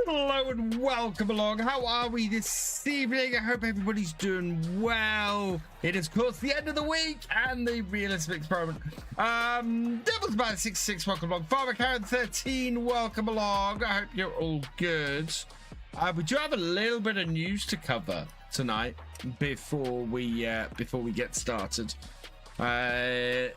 Hello and welcome along. How are we this evening? I hope everybody's doing well. It is, of course, the end of the week and the Realism experiment. Devil's Man 66, welcome along. Farmer Karen 13, welcome along. I hope you're all good. We do have a little bit of news to cover tonight before we get started. And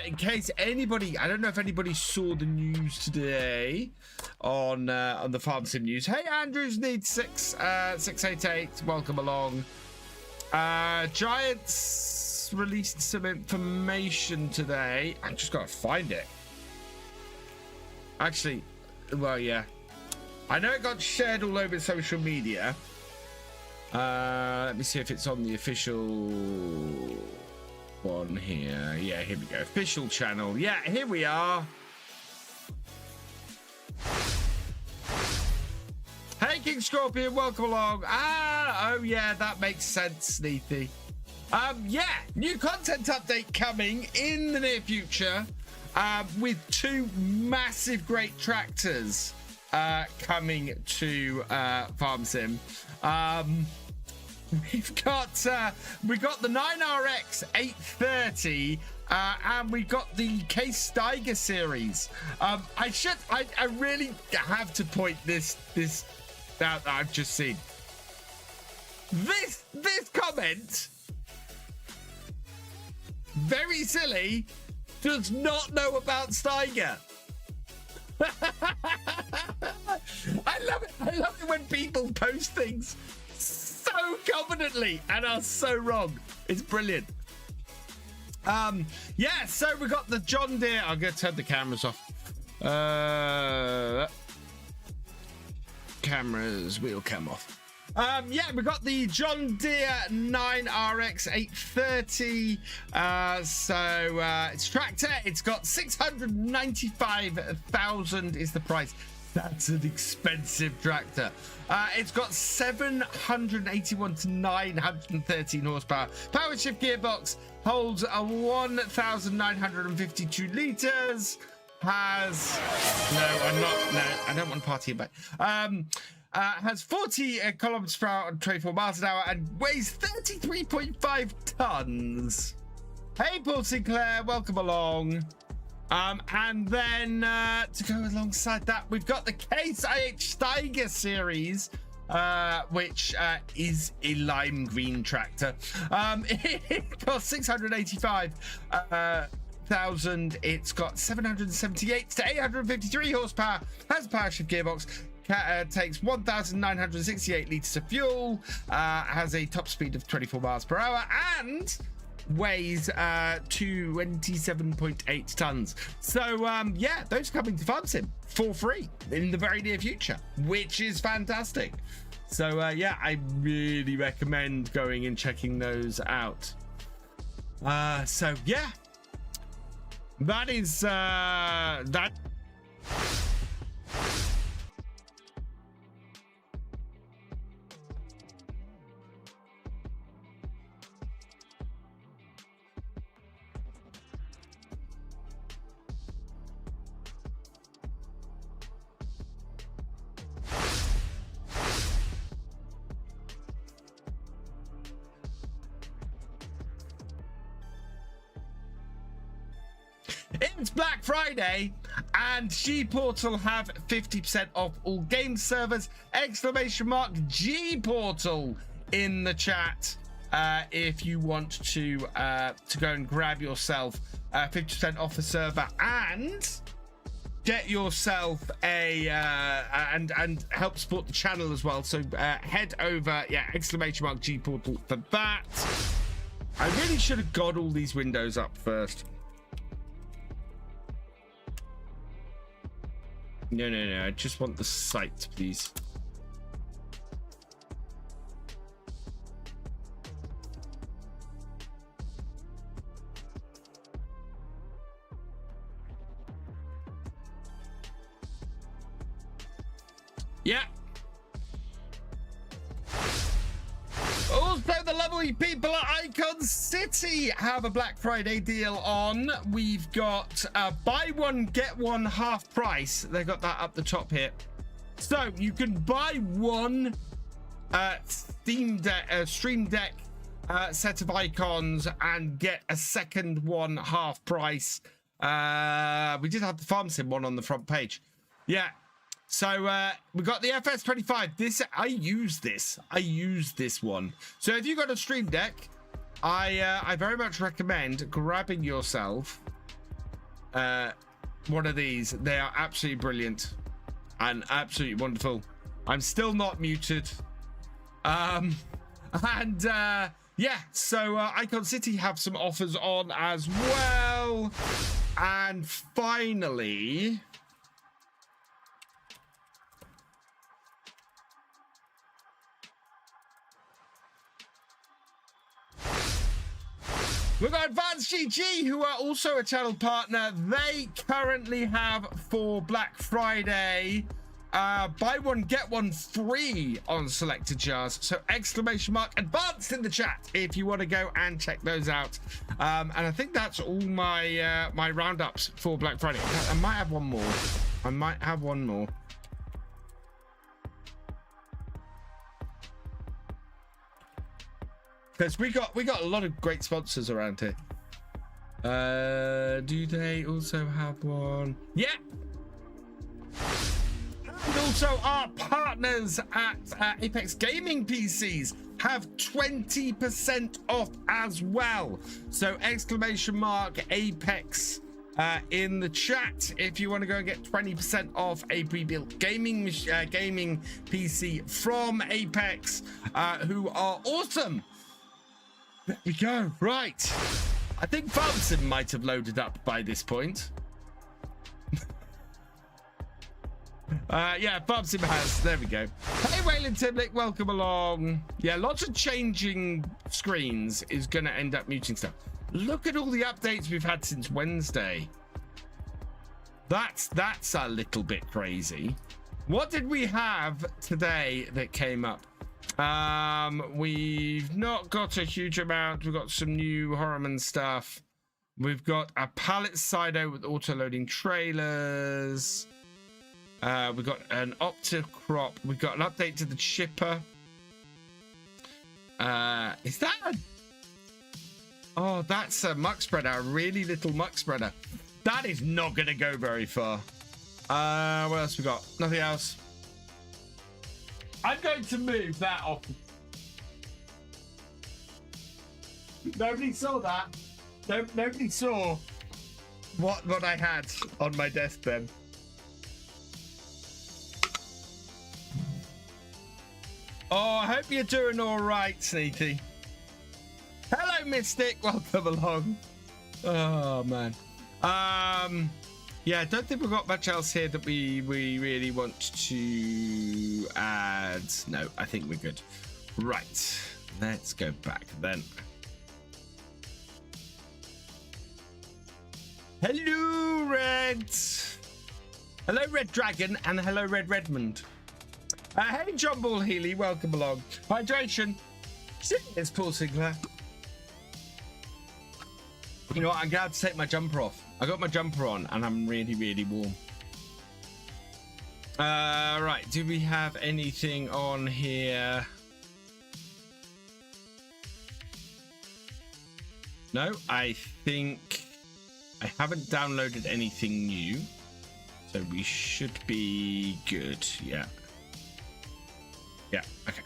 in case anybody, I don't know if anybody saw the news today on the Farm Sim news. Hey, Andrews needs 688. Welcome along. Giants released some information today. I just gotta find it. Actually, well, yeah, I know it got shared all over social media. Let me see if it's on the official one here. Yeah, here we go. Official channel. Yeah, here we are. Hey, King Scorpion, welcome along. Oh yeah, that makes sense, Sneethy. Yeah, new content update coming in the near future, with two massive great tractors coming to Farm Sim. We've got the 9RX 830 and we got the Case Steiger series. I really have to point this out that I've just seen. This comment, very silly, does not know about Steiger. I love it. I love it when people post things so confidently and are so wrong. It's brilliant. Yeah, so we got the John Deere. I'm gonna turn the cameras off. Cameras, wheel cam off. Yeah, we got the John Deere 9RX 830. It's tractor. It's got 695,000 is the price. That's an expensive tractor. It's got 781 to 913 horsepower. Power shift gearbox, holds a 1,952 liters. Has I don't want party back. Has 40 kilometers per hour and 24 miles an hour and weighs 33.5 tons. Hey, Paul Sinclair, welcome along. And then to go alongside that, we've got the Case IH Steiger series, which is a lime green tractor. It costs 685,000. It's got 778 to 853 horsepower, has a power shift gearbox, takes 1,968 liters of fuel, has a top speed of 24 miles per hour, and weighs 27.8 tons. So yeah, those are coming to FarmSim for free in the very near future, which is fantastic. So yeah, I really recommend going and checking those out. So yeah, that is that. It's Black Friday and G-Portal have 50% off all game servers. G Portal in the chat if you want to go and grab yourself 50% off the server and get yourself a and help support the channel as well. So head over, G Portal for that. I really should have got all these windows up first. No, I just want the site, please. Yeah. Also, the lovely people at Icon City have a Black Friday deal on. We've got buy one, get one half price. They got that up the top here. So you can buy one Stream Deck set of icons and get a second one half price. We did have the FarmSim one on the front page. Yeah. So we got the FS25. I use this one. So if you've got a Stream Deck, I very much recommend grabbing yourself one of these. They are absolutely brilliant and absolutely wonderful. I'm still not muted. Yeah, so Icon City have some offers on as well. And finally, we've got Advanced GG, who are also a channel partner. They currently have for Black Friday, buy one, get one free on selected jars. So !advanced in the chat if you want to go and check those out. And I think that's all my my roundups for Black Friday. I might have one more. Because we got a lot of great sponsors around here. Do they also have one? Yeah. And also our partners at Apex Gaming PCs have 20% off as well. So !Apex in the chat if you want to go and get 20% off a pre-built gaming PC from Apex, who are awesome. There we go. Right. I think FarmSim might have loaded up by this point. Yeah, FarmSim has. There we go. Hey, Waylon Timlick, welcome along. Yeah, lots of changing screens is going to end up muting stuff. Look at all the updates we've had since Wednesday. That's a little bit crazy. What did we have today that came up? We've not got a huge amount. We've got some new Foreman stuff. We've got a pallet sido with auto-loading trailers. We've got an Opticrop. We've got an update to the chipper. Is that a... Oh, that's a muck spreader, a really little muck spreader. That is not going to go very far. What else we got? Nothing else. I'm going to move that off. Nobody saw that. Nobody saw what I had on my desk then. Oh, I hope you're doing all right, Sneaky. Hello, Mystic. Welcome along. Oh, man. Yeah, I don't think we've got much else here that we really want to add. No, I think we're good. Right. Let's go back then. Hello, Red. Hello, Red Dragon, and hello, Red Redmond. Hey, John Ball Healy, welcome along. Hydration. Cheers, Paul Sinclair. You know what? I'm glad to take my jumper off. I got my jumper on, and I'm really, really warm. Right. Do we have anything on here? No, I think I haven't downloaded anything new, so we should be good. Yeah. Yeah, okay.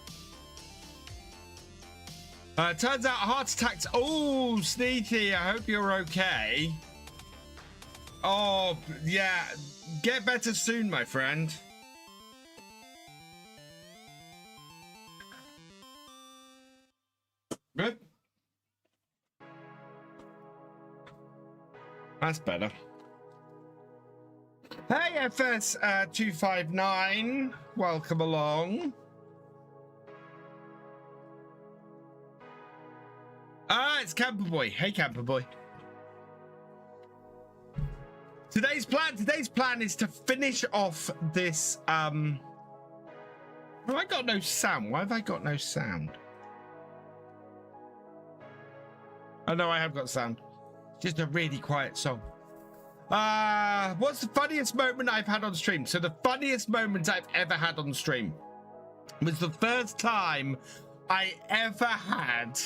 Turns out heart attacks. Oh, Sneaky, I hope you're okay. Oh, yeah. Get better soon, my friend. Good. That's better. Hey, FS25. Welcome along. It's Camper Boy. Hey, Camper Boy. Today's plan is to finish off this. Have I got no sound? Why have I got no sound? Oh no, I have got sound. Just a really quiet song. What's the funniest moment I've had on stream? So the funniest moment I've ever had on stream was the first time I ever had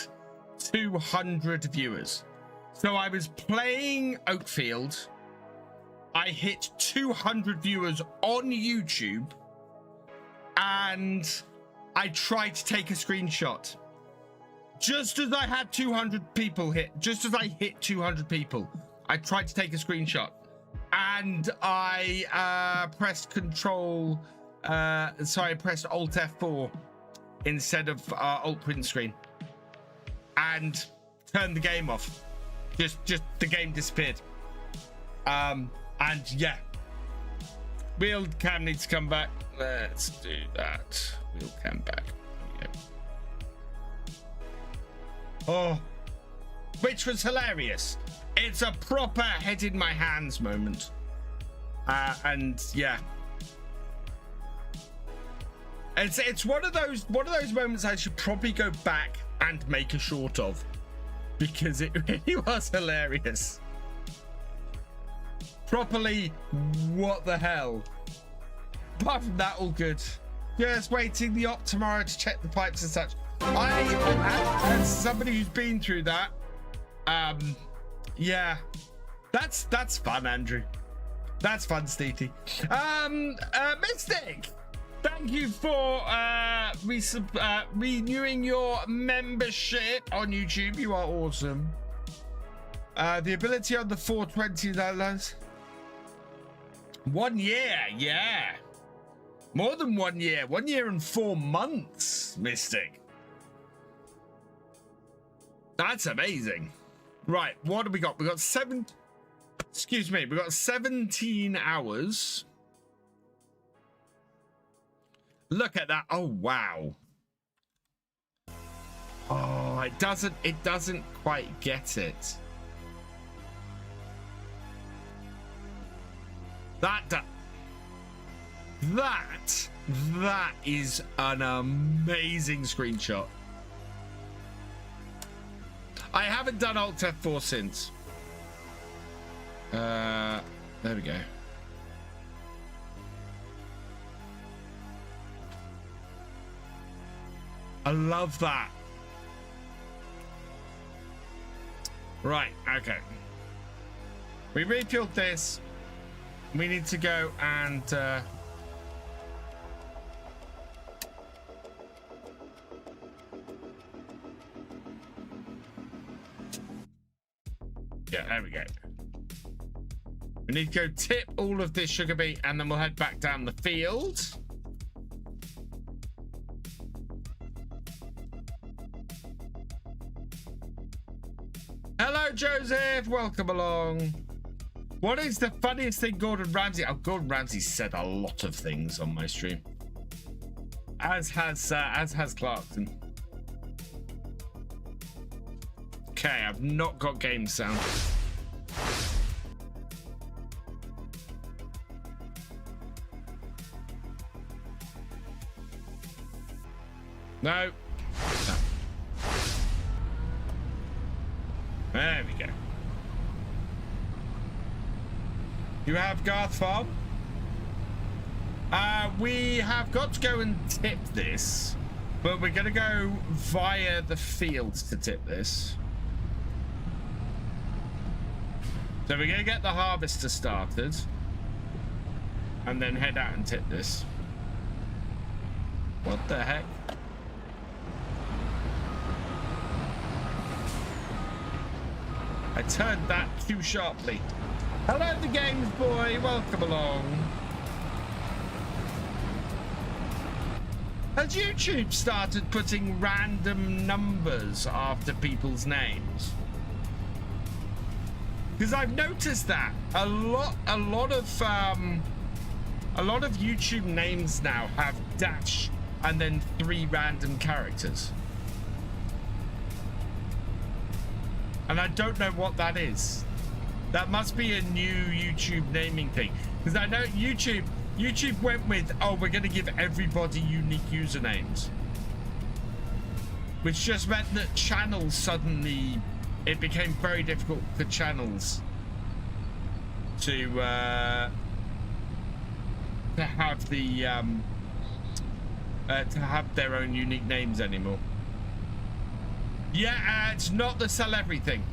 200 viewers. So I was playing Oakfield. I hit 200 viewers on YouTube, and I tried to take a screenshot. Just as I had 200 people hit, just as I hit 200 people, I tried to take a screenshot, and I pressed Control. Sorry, I pressed Alt F4 instead of Alt print screen, and turned the game off. Just the game disappeared. And yeah, wheel cam needs to come back. Let's do that. Wheel cam back. There we go. Oh, which was hilarious. It's a proper head in my hands moment. And yeah, it's one of those moments I should probably go back and make a short of, because it really was hilarious. Properly, what the hell? Apart from that, all good. Just waiting the op tomorrow to check the pipes and such. As somebody who's been through that, yeah, that's fun, Andrew. That's fun, Steety. Mystic, thank you for renewing your membership on YouTube. You are awesome. The ability on the 420 downloads. 1 year, yeah. More than 1 year. 1 year and 4 months, Mystic. That's amazing. Right, what do we got? We got 17 hours. Look at that. Oh, wow. Oh, it doesn't quite get it. That is an amazing screenshot. I haven't done Alt F4 since. There we go. I love that. Right, okay. We refueled this. We need to go and yeah, there we go. We need to go tip all of this sugar beet and then we'll head back down the field. Hello, Joseph. Welcome along. What is the funniest thing Gordon Ramsay? Oh, Gordon Ramsay said a lot of things on my stream. As has Clarkson. Okay, I've not got game sound. No. There we go. You have Garth Farm? We have got to go and tip this, but we're going to go via the fields to tip this. So we're going to get the harvester started and then head out and tip this. What the heck? I turned that too sharply. Hello, the games boy. Welcome along. Has YouTube started putting random numbers after people's names? Because I've noticed that a lot of YouTube names now have dash and then 3 random characters. And I don't know what that is. That must be a new YouTube naming thing. Because I know YouTube went with, oh, we're going to give everybody unique usernames. Which just meant that channels suddenly, it became very difficult for channels to have the to have their own unique names anymore. Yeah, it's not the sell everything.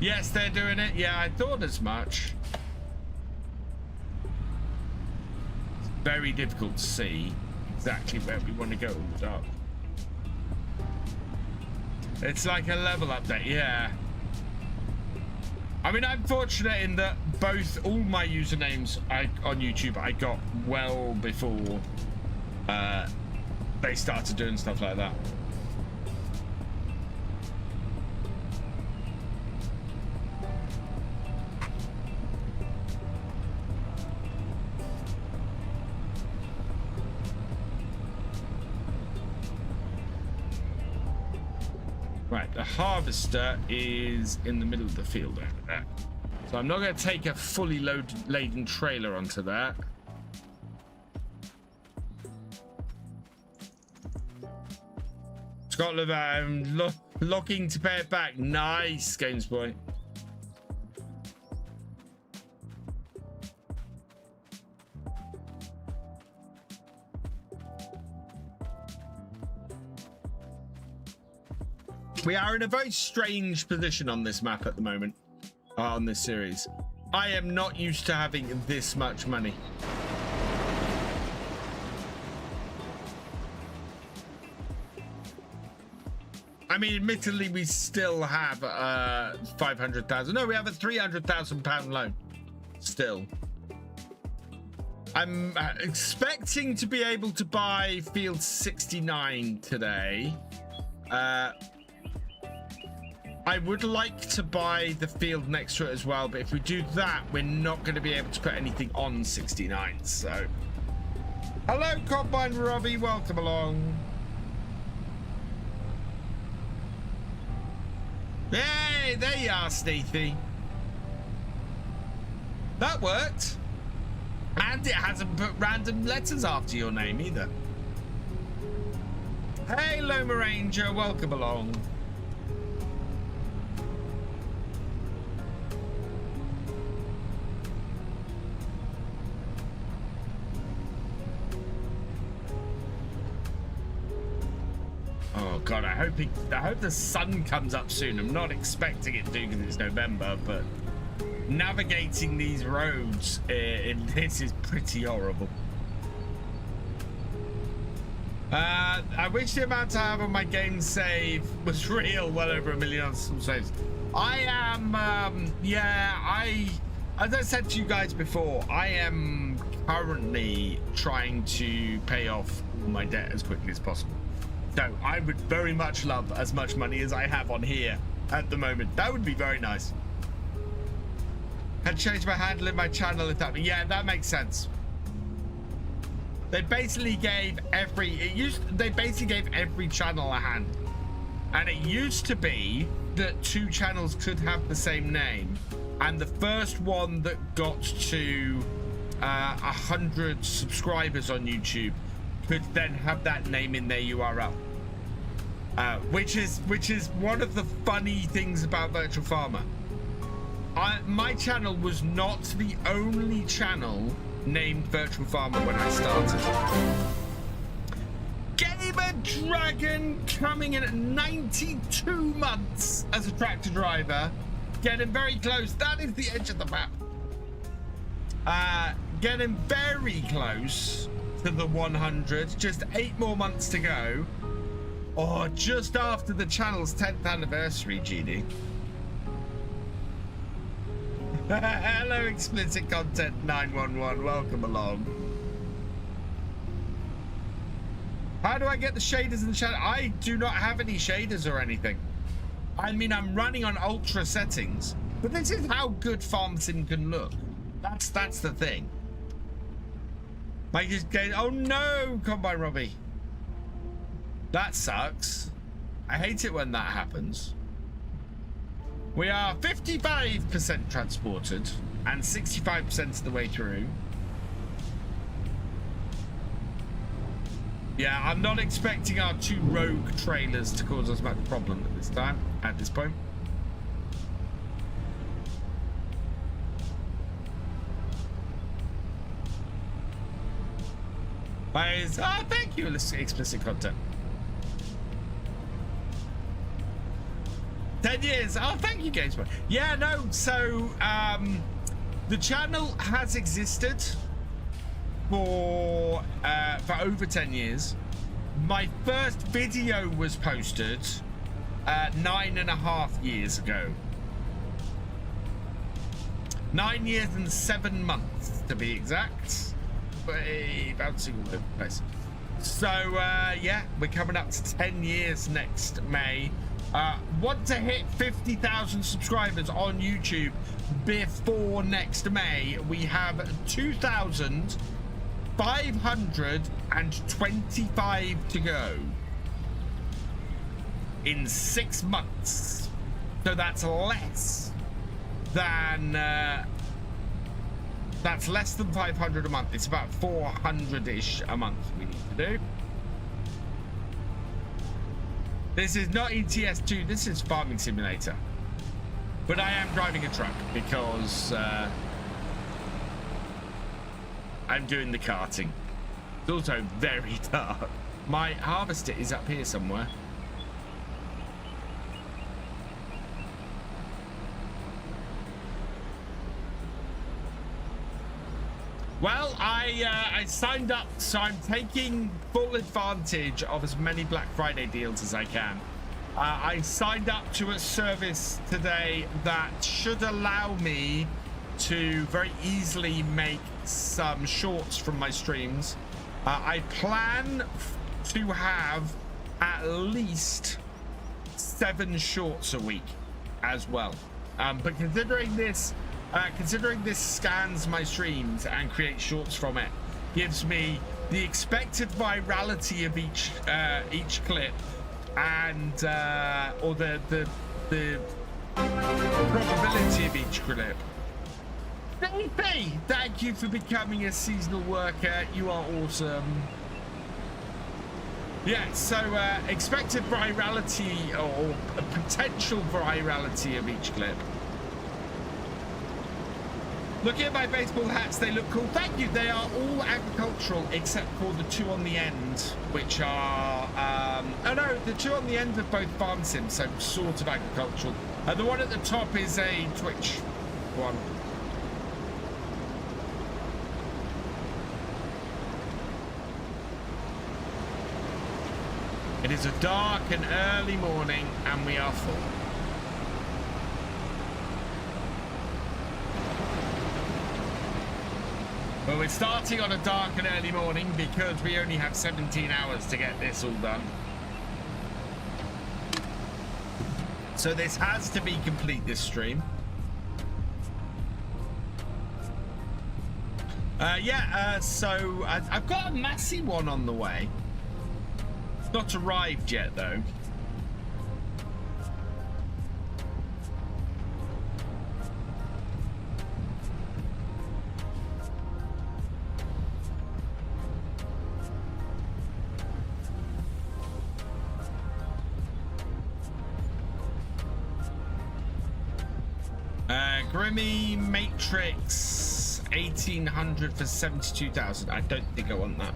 Yes, they're doing it. Yeah, I thought as much. It's very difficult to see exactly where we want to go in the dark. It's like a level update, yeah. I mean, I'm fortunate in that all my usernames on YouTube I got well before they started doing stuff like that. Right, the harvester is in the middle of the field over there. So I'm not going to take a fully laden trailer onto that. Scotland, locking to pay it back. Nice, Games Boy. We are in a very strange position on this map at the moment, on this series. I am not used to having this much money. I mean, admittedly, we still have 500,000. No, we have a 300,000 pound loan still. I'm expecting to be able to buy field 69 today. I would like to buy the field next to it as well, but if we do that, we're not going to be able to put anything on 69. So, hello, Combine Robbie, welcome along. Hey, there you are, Sneethy. That worked. And it hasn't put random letters after your name either. Hey, Loma Ranger, welcome along. Oh God, I hope the sun comes up soon. I'm not expecting it to because it's November, but navigating these roads in this is pretty horrible. I wish the amount I have on my game save was real. Well over 1 million on some saves. I am as I said to you guys before, I am currently trying to pay off all my debt as quickly as possible. So I would very much love as much money as I have on here at the moment. That would be very nice. Had changed my handle in my channel if that, yeah, that makes sense. They basically gave every channel a hand, and it used to be that 2 channels could have the same name, and the first one that got to 100 subscribers on YouTube could then have that name in their URL, which is one of the funny things about VirtualFarmer. My channel was not the only channel named VirtualFarmer when I started. Gamer Dragon coming in at 92 months as a tractor driver, getting very close. That is the edge of the map. Getting very close to the 100. Just 8 more months to go. Or just after the channel's 10th anniversary, GD. Hello, Explicit Content 911. Welcome along. How do I get the shaders in the channel? I do not have any shaders or anything. I mean, I'm running on ultra settings, but this is how good Farm Sim can look. That's the thing. Like, just getting, oh no, Combine Robbie. That sucks. I hate it when that happens. We are 55% transported and 65% of the way through. Yeah, I'm not expecting our 2 rogue trailers to cause us much problem at this point. Oh, thank you, Explicit Content. 10 years. Oh, thank you, GamesBoy. Yeah, no, so the channel has existed for over 10 years. My first video was posted 9.5 years ago. 9 years and 7 months to be exact. Bouncing all over the place. So yeah, we're coming up to 10 years next May. Want to hit 50,000 subscribers on YouTube before next May. We have 2,525 to go in 6 months. So that's less than 500 a month. It's about 400-ish a month we need to do. This is not ETS2, this is Farming Simulator. But I am driving a truck because I'm doing the karting. It's also very dark. My harvester is up here somewhere. Well, I signed up, so I'm taking full advantage of as many Black Friday deals as I can. I signed up to a service today that should allow me to very easily make some shorts from my streams. I plan to have at least 7 shorts a week as well. But considering this scans my streams and creates shorts from it, gives me the expected virality of each clip and or the probability of each clip. Thank you for becoming a seasonal worker. You are awesome. Yeah, so expected virality or potential virality of each clip. Looking at my baseball hats, they look cool. Thank you. They are all agricultural except for the 2 on the end, which are oh no, the 2 on the end are both farm sims, so sort of agricultural. The one at the top is a Twitch one. It is a dark and early morning, and we are full. Well, we're starting on a dark and early morning because we only have 17 hours to get this all done. So this has to be complete, this stream. So I've got a massy one on the way. It's not arrived yet, though. Grimmy Matrix 1800 for 72,000. I don't think I want that.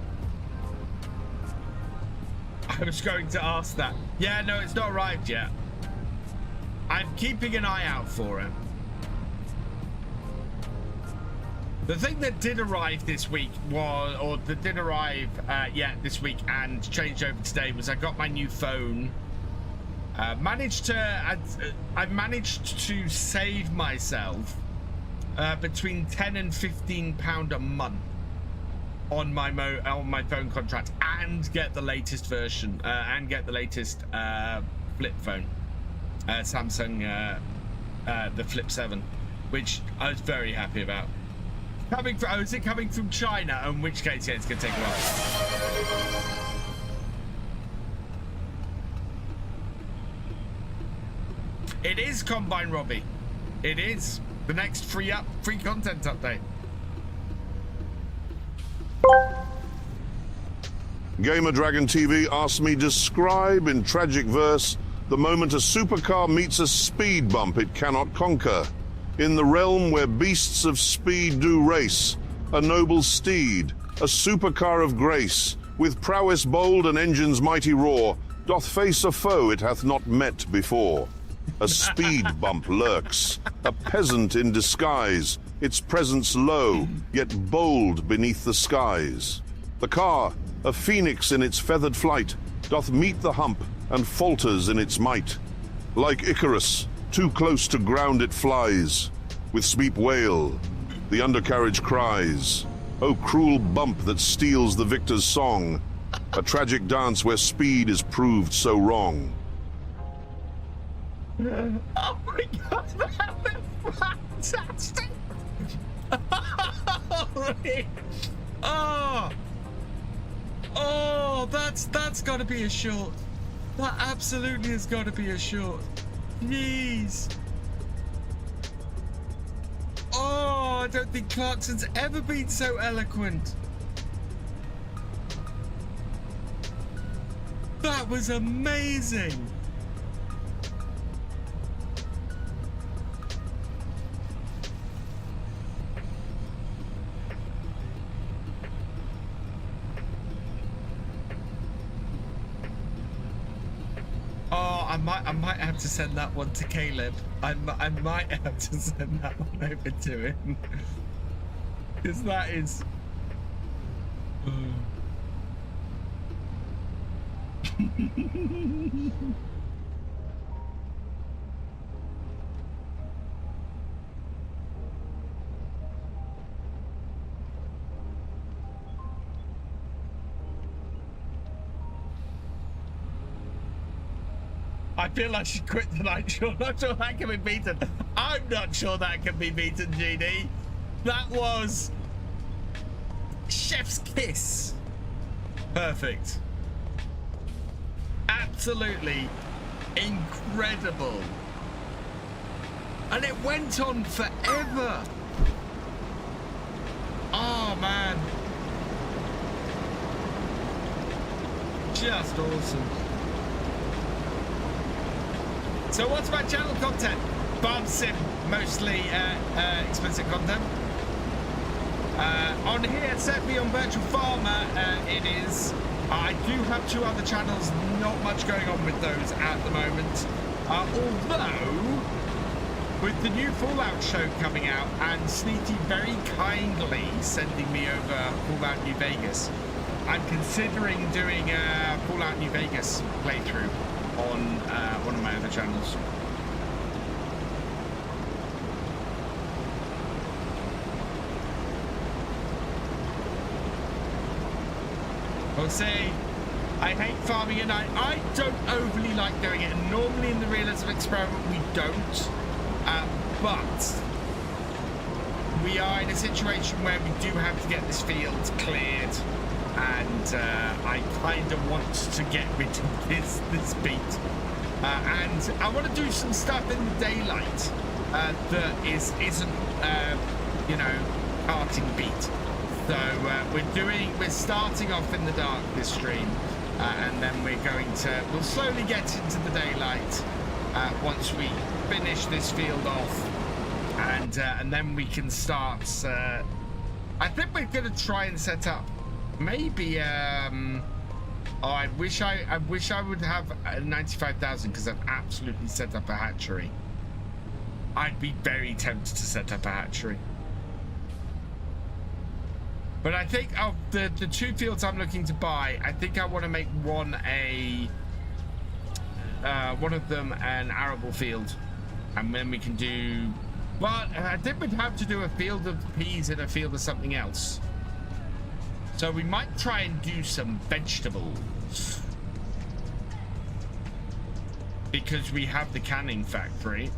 I was going to ask that. Yeah, no, it's not arrived yet. I'm keeping an eye out for it. The thing that did arrive this week was, or that did arrive, this week and changed over today was I got my new phone. I managed to save myself between £10 and £15 a month on my phone contract and get the latest version and get the latest flip phone, Samsung, the Flip 7, which I was very happy about. Is it coming from China? In which case, yeah, it's gonna take a while. It is Combine Robbie. It is the next free content update. Gamer Dragon TV asked me describe in tragic verse the moment a supercar meets a speed bump it cannot conquer. In the realm where beasts of speed do race, a noble steed, a supercar of grace, with prowess bold and engines mighty roar, doth face a foe it hath not met before. A speed bump lurks, a peasant in disguise, its presence low, yet bold beneath the skies. The car, a phoenix in its feathered flight, doth meet the hump and falters in its might. Like Icarus, too close to ground it flies. With sweep wail, the undercarriage cries, "O cruel bump that steals the victor's song, a tragic dance where speed is proved so wrong." Oh my god, that was fantastic! Oh, that's gotta be a short. That absolutely has gotta be a short. Jeez. Oh, I don't think Clarkson's ever been so eloquent. That was amazing. I might have to send that one to Caleb. I might have to send that one over to him. Because that is... I feel I should quit tonight. I'm not sure that can be beaten. I'm not sure that can be beaten, GD. That was chef's kiss. Perfect. Absolutely incredible. And it went on forever. Oh, man. Just awesome. So what's my channel content? Farm sim, mostly expensive content. On here, certainly on Virtual Farmer, it is. I do have 2 other channels, not much going on with those at the moment. Although, with the new Fallout show coming out and Sneaky very kindly sending me over Fallout New Vegas, I'm considering doing a Fallout New Vegas playthrough on one of my other channels. We'll see. I hate farming at night. I don't overly like doing it. And normally in the realism experiment we don't. But we are in a situation where we do have to get this field cleared. And I kind of want to get rid of this beet. And I want to do some stuff in the daylight that isn't, you know, carting beet. So we're starting off in the dark this stream, and then we'll slowly get into the daylight once we finish this field off, and then we can start. I think we're gonna try and set up maybe. Oh, I wish I would have 95,000 because I've absolutely set up a hatchery. I'd be very tempted to set up a hatchery. But I think of the two fields I'm looking to buy, I think I want to make one of them an arable field, and then we can do. But I think we'd have to do a field of peas and a field of something else. So we might try and do some vegetables because we have the canning factory.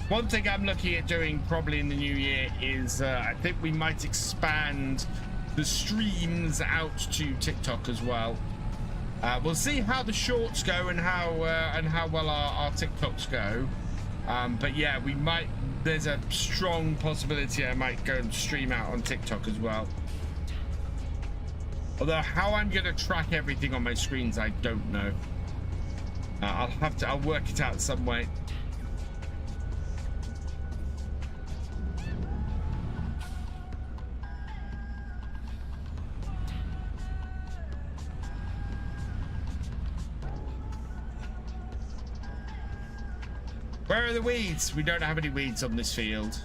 One thing I'm looking at doing probably in the new year is I think we might expand the streams out to TikTok as well. We'll see how the shorts go and how well our TikToks go. But yeah, we might. There's a strong possibility I might go and stream out on TikTok as well. Although how I'm going to track everything on my screens, I don't know. I'll work it out some way. Where are the weeds? We don't have any weeds on this field.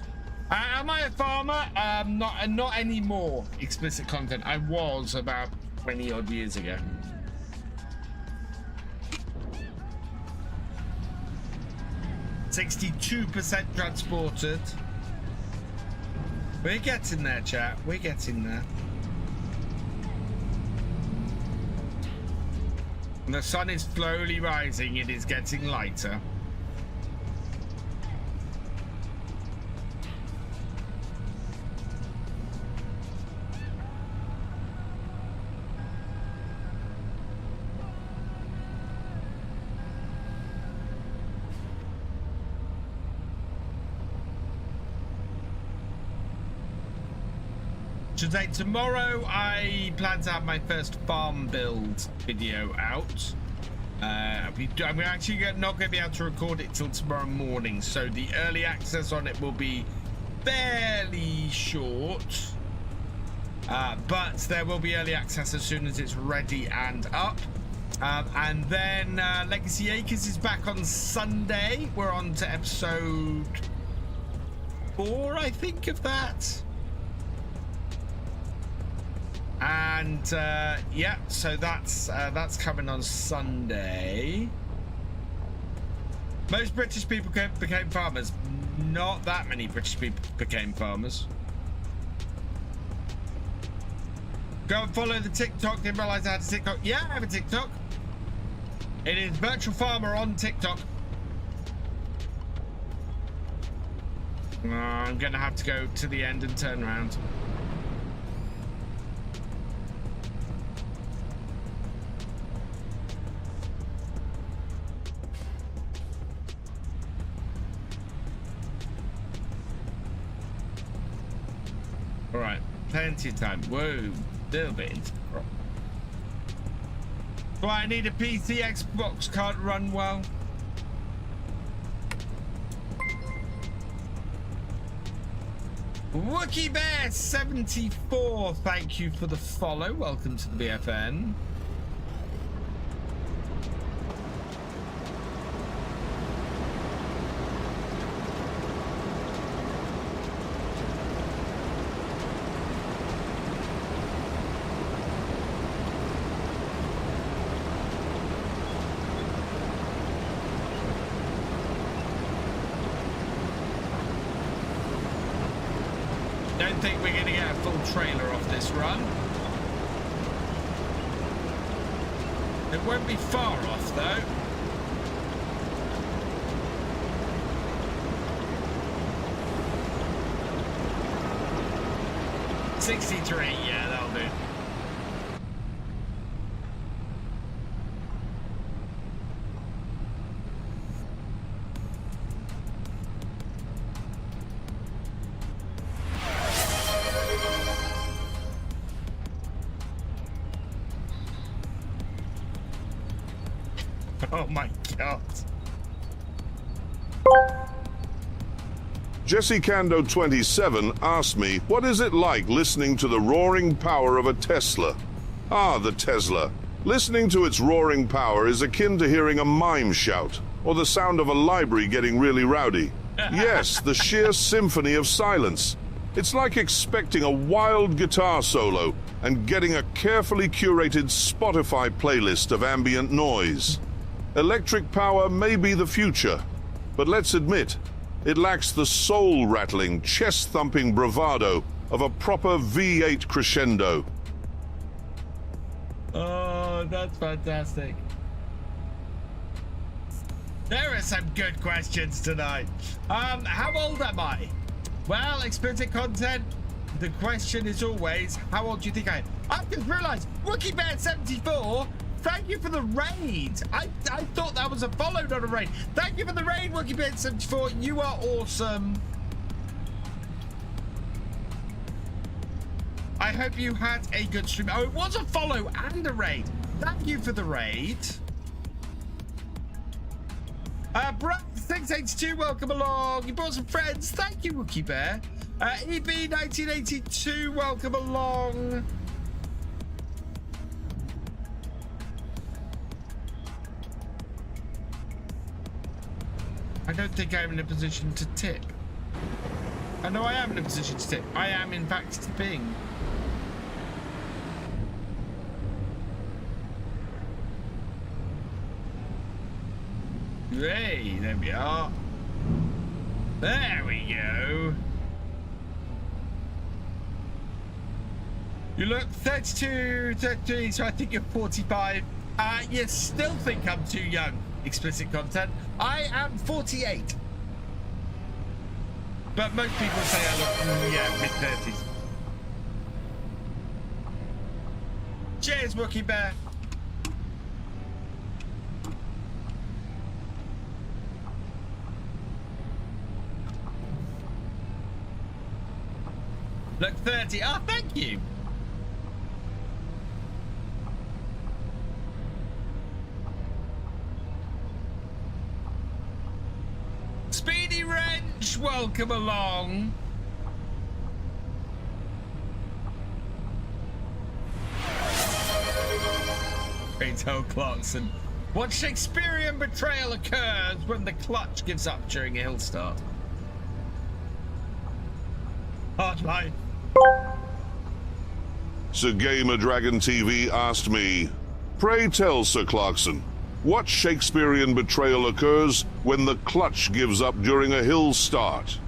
Am I a farmer? Not anymore. Explicit content. I was about 20 odd years ago. %62% transported. We're getting there, chat. We're getting there. And the sun is slowly rising. It is getting lighter. Today, tomorrow, I plan to have my first farm build video out. I'm actually not going to be able to record it till tomorrow morning, so the early access on it will be fairly short. But there will be early access as soon as it's ready and up. And then Legacy Acres is back on Sunday. We're on to episode 4, I think, of that. And yeah, so that's coming on Sunday. Most British people became farmers. Not that many British people became farmers. Go and follow the TikTok. Didn't realize I had a TikTok. Yeah, I have a TikTok. It is Virtual Farmer on TikTok. I'm gonna have to go to the end and turn around. Alright, plenty of time. Whoa, little bit into the crop. Well, I need a PC. Xbox can't run well. Wookie Bear 74, thank you for the follow. Welcome to the BFN. Don't think we're going to get a full trailer off this run. It won't be far off though. $63, yeah, that'll do. Oh my God. Jesse Cando 27 asked me, what is it like listening to the roaring power of a Tesla? Ah, the Tesla. Listening to its roaring power is akin to hearing a mime shout, or the sound of a library getting really rowdy. Yes, the sheer symphony of silence. It's like expecting a wild guitar solo and getting a carefully curated Spotify playlist of ambient noise. Electric power may be the future, but let's admit, it lacks the soul-rattling, chest-thumping bravado of a proper V8 crescendo. Oh, that's fantastic. There are some good questions tonight. How old am I? Well, explicit content, the question is always, how old do you think I am? I've just realized, Wookie Bear 74, thank you for the raid. I thought that was a follow, not a raid. Thank you for the raid, Wookie Bear 74. You are awesome. I hope you had a good stream. Oh, it was a follow and a raid. Thank you for the raid. Brad 682, welcome along. You brought some friends. Thank you, Wookie Bear. EB 1982, welcome along. I don't think I'm in a position to tip. I know I am in a position to tip. I am, in fact, tipping. Hey, there we are. There we go. You look 32, 33, so I think you're 45. You still think I'm too young. Explicit content. I am 48. But most people say I look, yeah, mid-30s. Cheers, Wookie Bear. Look 30. Oh, thank you. Speedy Wrench, welcome along. Retail Clarkson. What Shakespearean betrayal occurs when the clutch gives up during a hill start? Hard life. Sir Gamer Dragon TV asked me, pray tell, Sir Clarkson, what Shakespearean betrayal occurs when the clutch gives up during a hill start?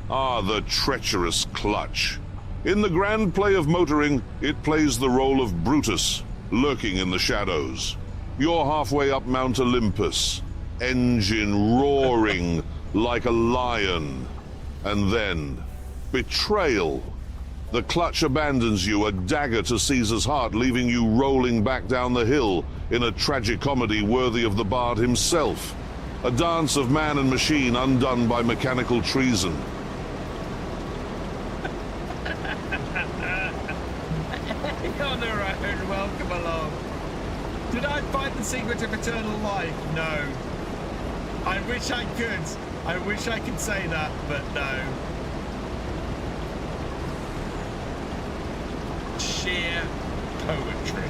Ah, the treacherous clutch. In the grand play of motoring, it plays the role of Brutus, lurking in the shadows. You're halfway up Mount Olympus, engine roaring like a lion. And then, betrayal. The clutch abandons you, a dagger to Caesar's heart, leaving you rolling back down the hill in a tragicomedy worthy of the bard himself. A dance of man and machine undone by mechanical treason. On the road, welcome along. Did I find the secret of eternal life? No. I wish I could. I wish I could say that, but no. sheer poetry.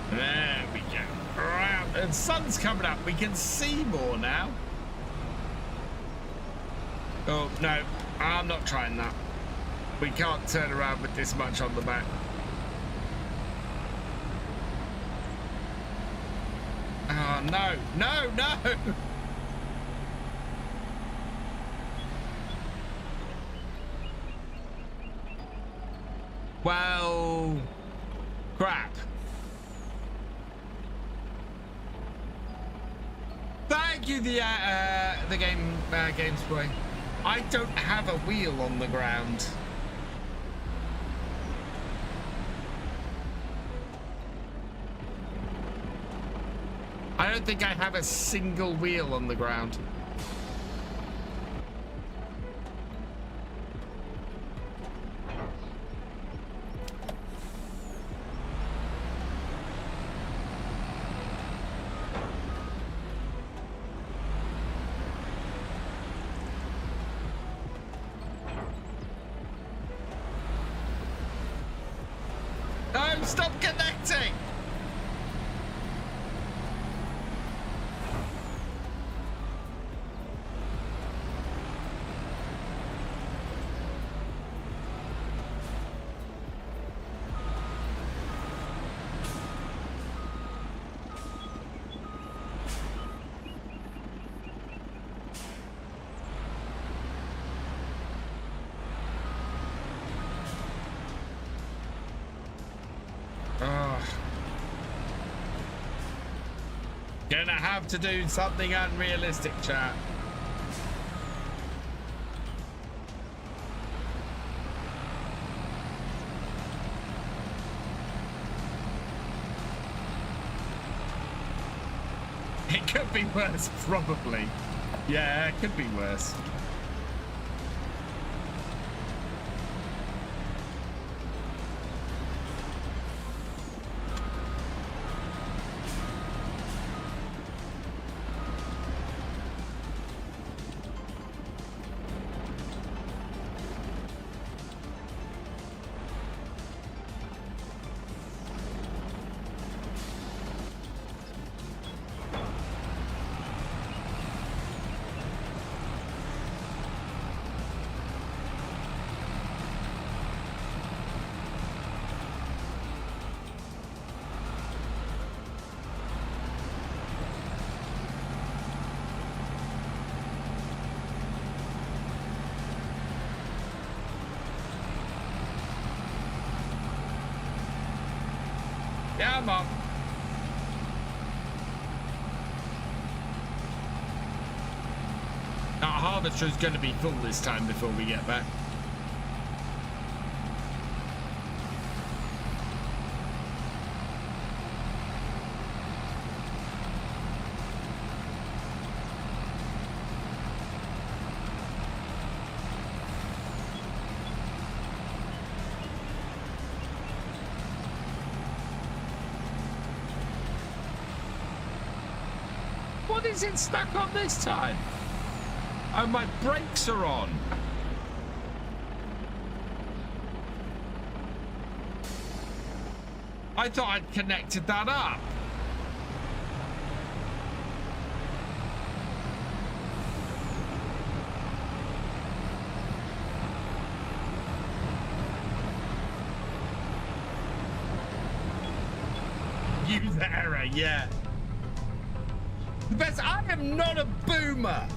There we go. Right. The sun's coming up. We can see more now. Oh, no. I'm not trying that. We can't turn around with this much on the map. Oh, no. No, no. Well, crap. Thank you, the game spray. I don't have a wheel on the ground. I don't think I have a single wheel on the ground. No, stop connecting! Gonna have to do something unrealistic, chat. It could be worse, probably. Yeah, it could be worse. Yeah, Mom. Our harvester's going to be full this time before we get back. What is it stuck on this time? Oh, my brakes are on. I thought I'd connected that up. User error, yeah. The best, I am not a boomer.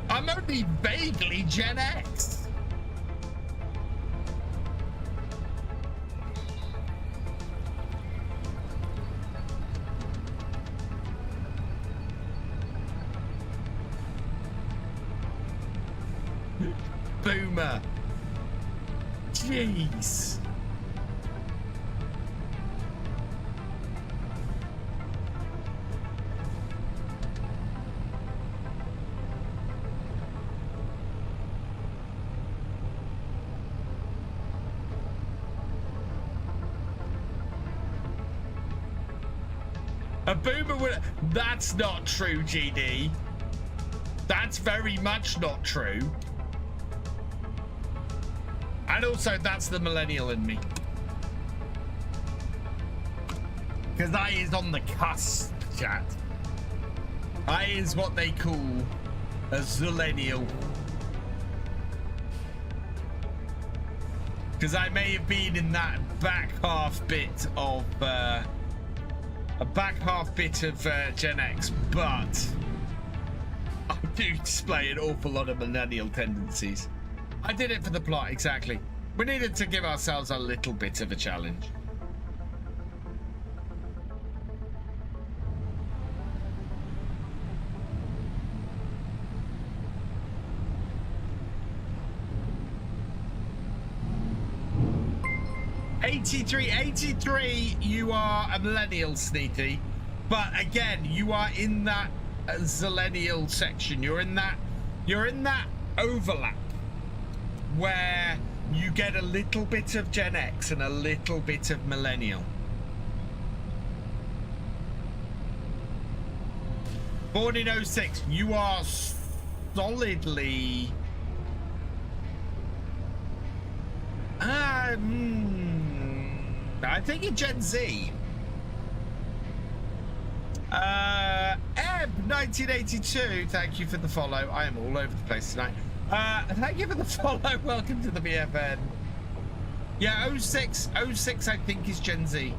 I'm only vaguely Gen X. boomer. Jeez. A boomer would... That's not true, GD. That's very much not true. And also, that's the millennial in me. Because I is on the cusp, chat. I is what they call a zillennial. Because I may have been in that back half bit of... a back half bit of Gen X, but I do display an awful lot of millennial tendencies. I did it for the plot, exactly. We needed to give ourselves a little bit of a challenge. '83, you are a millennial, Sneethy, but again, you are in that zillennial section. You're in that overlap where you get a little bit of Gen X and a little bit of millennial. Born in 06, you are solidly I think you're Gen Z. Eb 1982, thank you for the follow. I am all over the place tonight. Thank you for the follow. Welcome to the BFN. Yeah, 06 I think is Gen Z.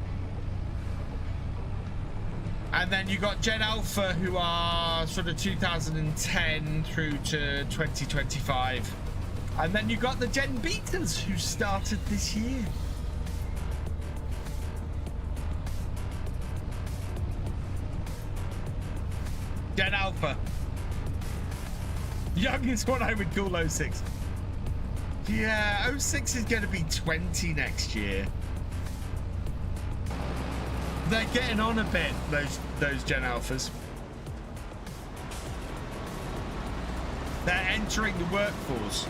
And then you got Gen Alpha, who are sort of 2010 through to 2025. And then you got the Gen Betas, who started this year. Gen Alpha. Youngest one I would call 06. Yeah, 06 is going to be 20 next year. They're getting on a bit, those Gen Alphas. They're entering the workforce.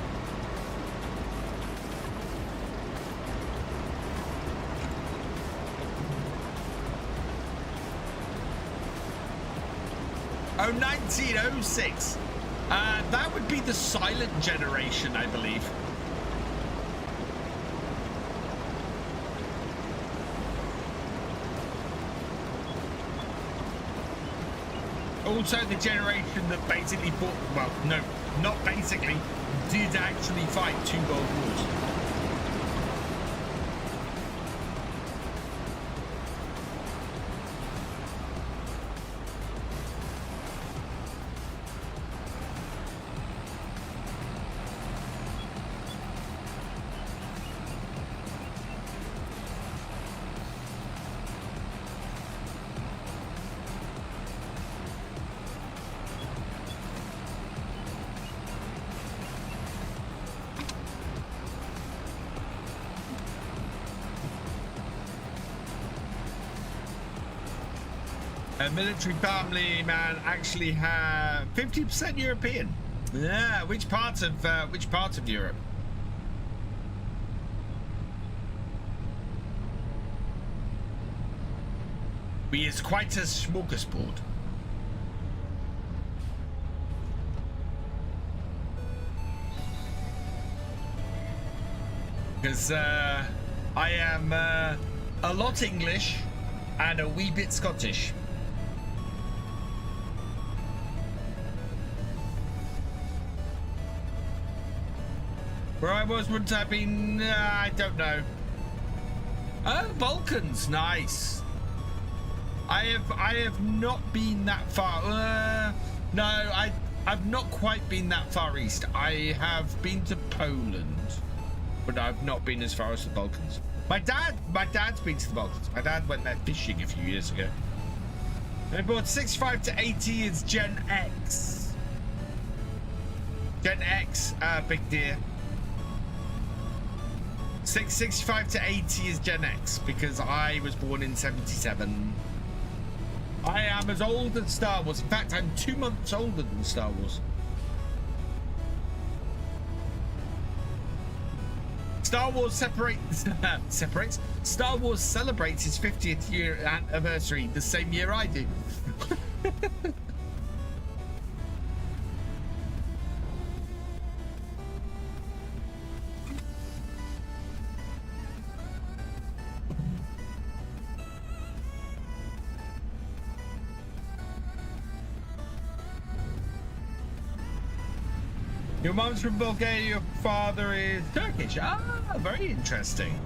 Oh, 1906. That would be the silent generation, I believe. Also the generation that basically fought, well, no, not basically, did actually fight 2 world wars. A military family man actually have 50% European. Yeah, which part of Europe? We is quite a smorgasbord. Because I am a lot English and a wee bit Scottish. Where I was, wouldn't have been, I don't know. Oh, Balkans, nice. I have not been that far. No, I've not quite been that far east. I have been to Poland, but I've not been as far as the Balkans. My dad's been to the Balkans. My dad went there fishing a few years ago. And about 65 to 80 is Gen X. Gen X, big deer. 65 to 80 is Gen X because I was born in 77. I am as old as Star Wars. In fact, I'm 2 months older than Star Wars. Star Wars separates. Star Wars celebrates its 50th year anniversary the same year I do. Your mom's from Bulgaria, your father is Turkish. Ah, very interesting.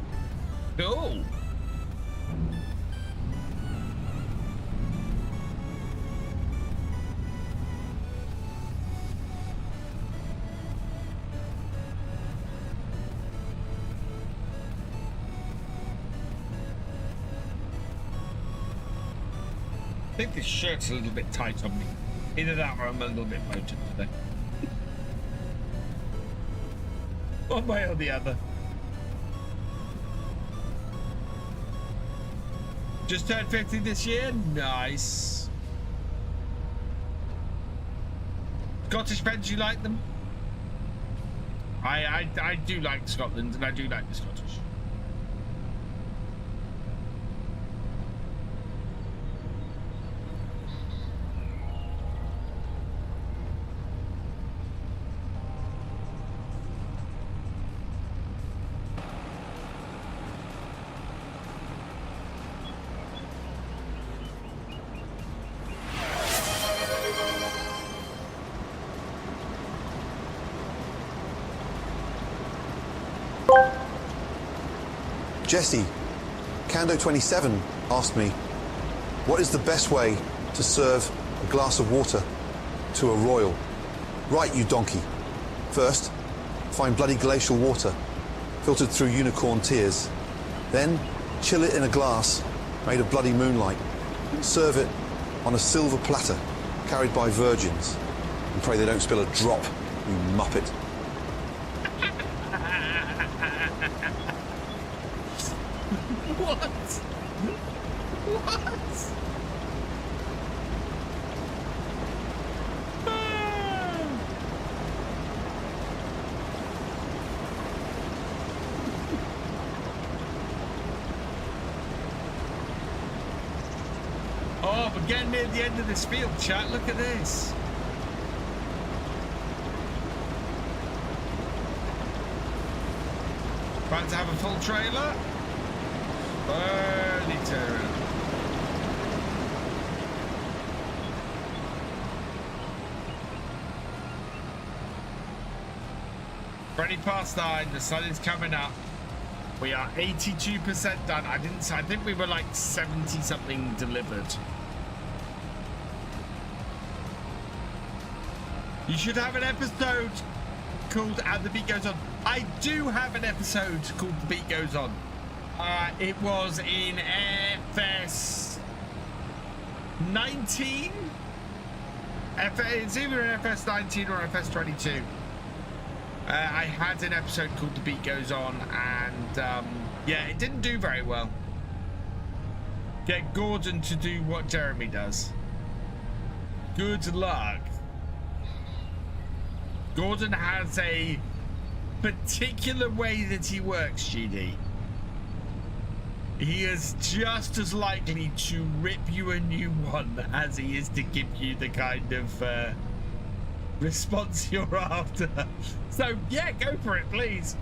Cool. I think this shirt's a little bit tight on me. Either that or I'm a little bit bloated today. One way or the other. Just turned 50 this year? Nice. Scottish pens, you like them? I do like Scotland and I do like the Scottish. Jesse, Kando27 asked me, what is the best way to serve a glass of water to a royal? Right, you donkey. First, find bloody glacial water, filtered through unicorn tears. Then, chill it in a glass made of bloody moonlight. Serve it on a silver platter carried by virgins. And pray they don't spill a drop, you muppet. What? What? Oh, we're getting near the end of this field, chat. Look at this. About to have a full trailer. Early turn. Ready past 9. The sun is coming up. We are 82% done. I think we were like 70 something delivered. You should have an episode called And the Beat Goes On. I do have an episode called The Beat Goes On. It was in FS19. It's either in FS19 or FS22. I had an episode called The Beat Goes On, and yeah, it didn't do very well. Get Gordon to do what Jeremy does. Good luck. Gordon has a particular way that he works, GD. He is just as likely to rip you a new one as he is to give you the kind of response you're after. So yeah, go for it, please.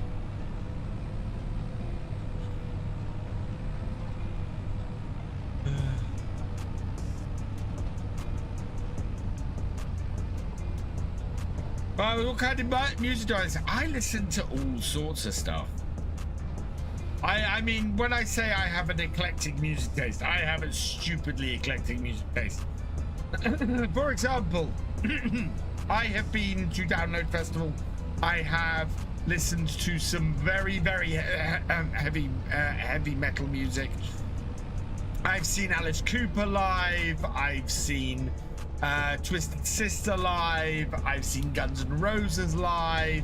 What kind of music do I listen? I listen to all sorts of stuff. I mean, when I say I have an eclectic music taste, I have a stupidly eclectic music taste. For example, I have been to Download Festival. I have listened to some very, very heavy metal music. I've seen Alice Cooper live. I've seen Twisted Sister live. I've seen Guns N' Roses live.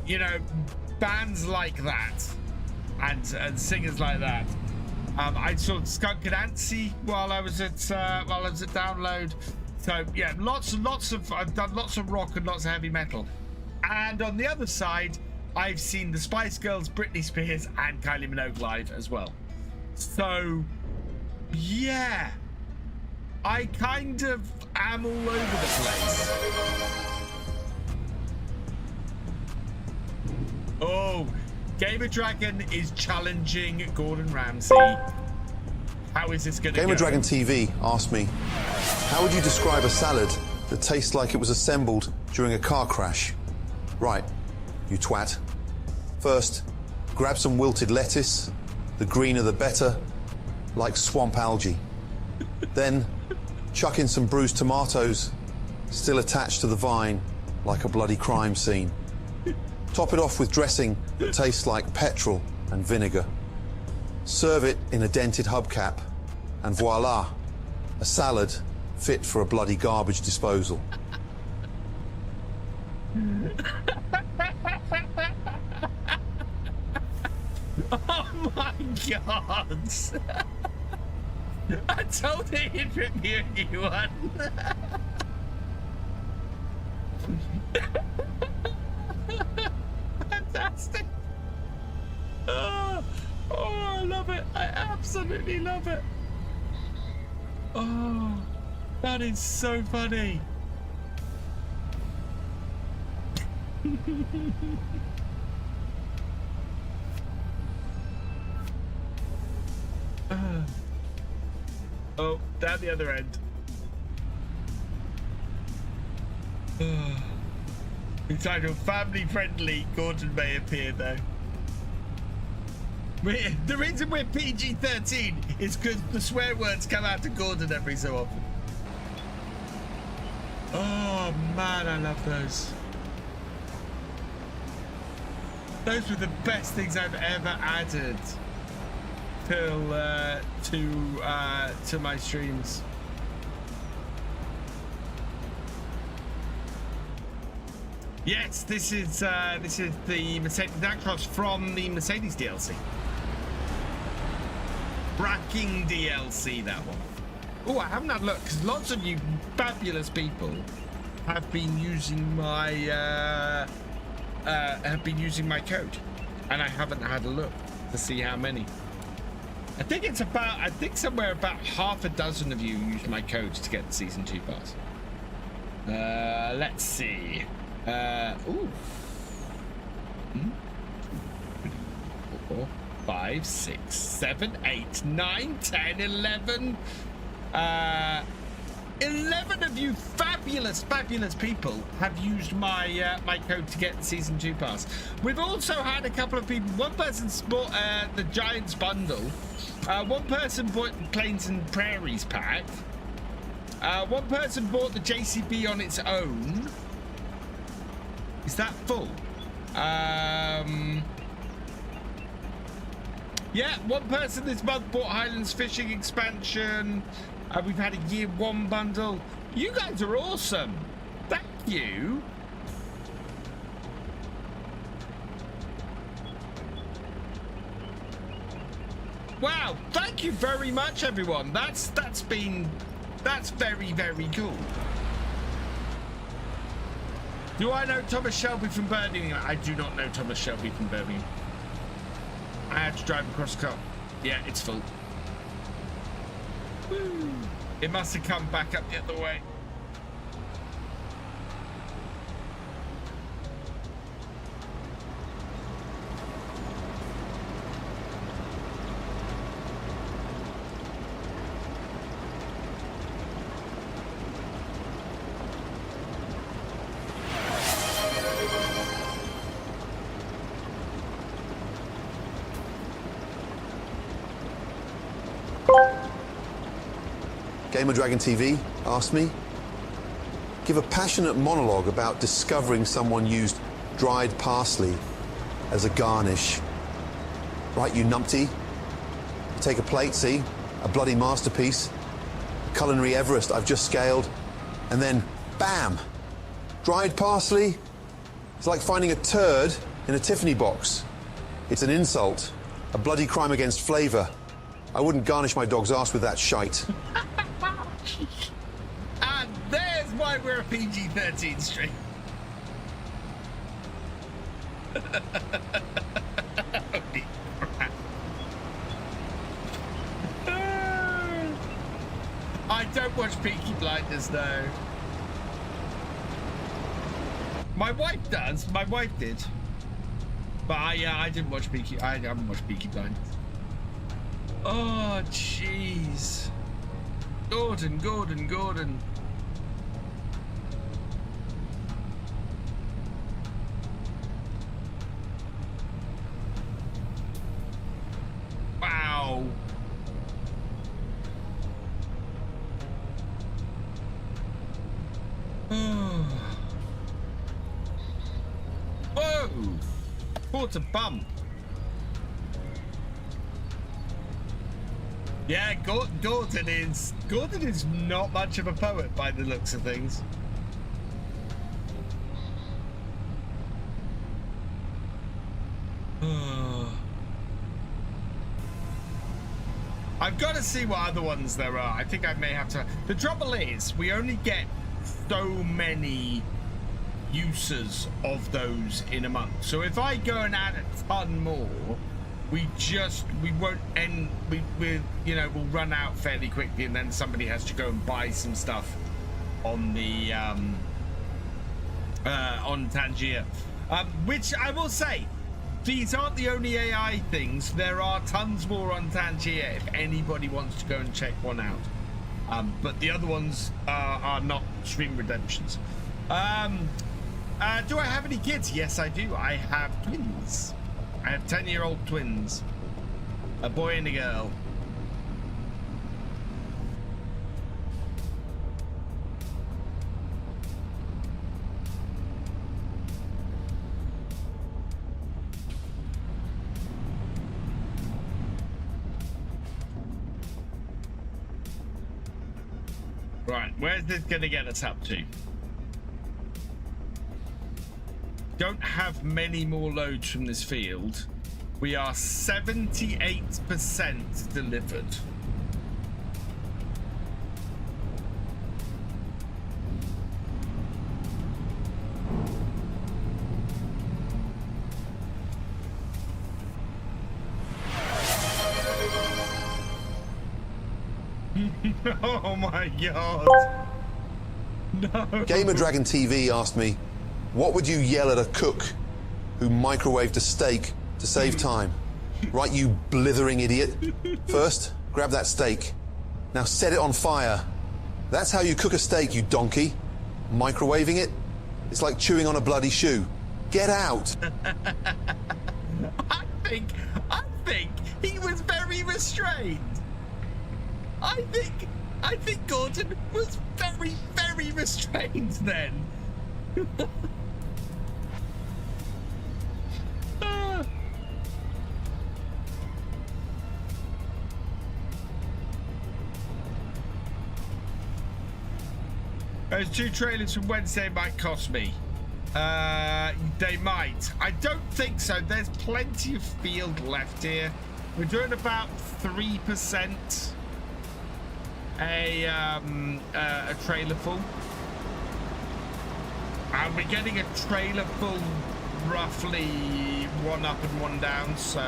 You know, bands like that. and singers like that. I saw Skunk and Antsy while I was at Download. So yeah, I've done lots of rock and lots of heavy metal. And on the other side, I've seen the Spice Girls, Britney Spears, and Kylie Minogue live as well. So yeah, I kind of am all over the place. Oh, Gamer Dragon is challenging Gordon Ramsay. How is this going to go? Gamer Dragon TV asked me, how would you describe a salad that tastes like it was assembled during a car crash? Right, you twat. First, grab some wilted lettuce, the greener the better, like swamp algae. Then, chuck in some bruised tomatoes, still attached to the vine, like a bloody crime scene. Top it off with dressing that tastes like petrol and vinegar. Serve it in a dented hubcap, and voila, a salad fit for a bloody garbage disposal. Oh my God! I told you he'd review a new one. Fantastic! Oh, I love it. I absolutely love it. Oh, that is so funny. Oh, down the other end. Entitled Family Friendly, Gordon may appear though. The reason we're PG-13 is because the swear words come out to Gordon every so often. Oh man, I love those. Those were the best things I've ever added to my streams. Yes, this is the Mercedes Actros from the Mercedes DLC. Cracking DLC, that one. Oh, I haven't had a look because lots of you fabulous people have been using my code, and I haven't had a look to see how many. I think somewhere about half a dozen of you used my code to get the season 2 pass. Let's see. 4, 5, 6, 7, 8, 9, 10, 11. 11 of you fabulous people have used my my code to get the season 2 pass. We've also had a couple of people. One person's bought the Giants bundle. One person bought the Plains and Prairies pack. One person bought the JCB on its own. Is that full? Yeah, one person this month bought Highlands Fishing Expansion. We've had a year 1 bundle. You guys are awesome. Thank you. Wow, thank you very much, everyone. That's very, very cool. Do I know Thomas Shelby from Birmingham? I do not know Thomas Shelby from Birmingham. I had to drive across the car. Yeah, it's full. Woo. It must have come back up the other way. Gamer Dragon TV asked me, give a passionate monologue about discovering someone used dried parsley as a garnish. Right, you numpty? You take a plate, see? A bloody masterpiece. Culinary Everest I've just scaled. And then, bam! Dried parsley? It's like finding a turd in a Tiffany box. It's an insult. A bloody crime against flavour. I wouldn't garnish my dog's arse with that shite. And there's why we're a PG-13 stream. Holy crap. I don't watch Peaky Blinders though. My wife does. My wife did. But I didn't watch Peaky. I haven't watched Peaky Blinders. Oh jeez. Gordon. Wow. Whoa! Caught a bump. Yeah, Gordon is not much of a poet by the looks of things. I've got to see what other ones there are. I think I may have to. The trouble is, we only get so many uses of those in a month. So if I go and add a ton more, we won't end. We'll run out fairly quickly, and then somebody has to go and buy some stuff on the on Tangier. Which I will say, these aren't the only AI things. There are tons more on Tangier if anybody wants to go and check one out. But the other ones are not stream redemptions. Do I have any kids? Yes, I do. I have twins. I have 10-year-old twins. A boy and a girl. Right, where's this gonna get us up to? Don't have many more loads from this field. We are 78% delivered. Oh my god. No. Gamer Dragon TV asked me, what would you yell at a cook who microwaved a steak to save time? Right, you blithering idiot. First, grab that steak. Now set it on fire. That's how you cook a steak, you donkey. Microwaving it? It's like chewing on a bloody shoe. Get out. I think he was very restrained. I think Gordon was very, very restrained then. Those 2 trailers from Wednesday might cost me. They might. I don't think so. There's plenty of field left here. We're doing about 3% a trailer full. And we're getting a trailer full roughly 1 up and 1 down, so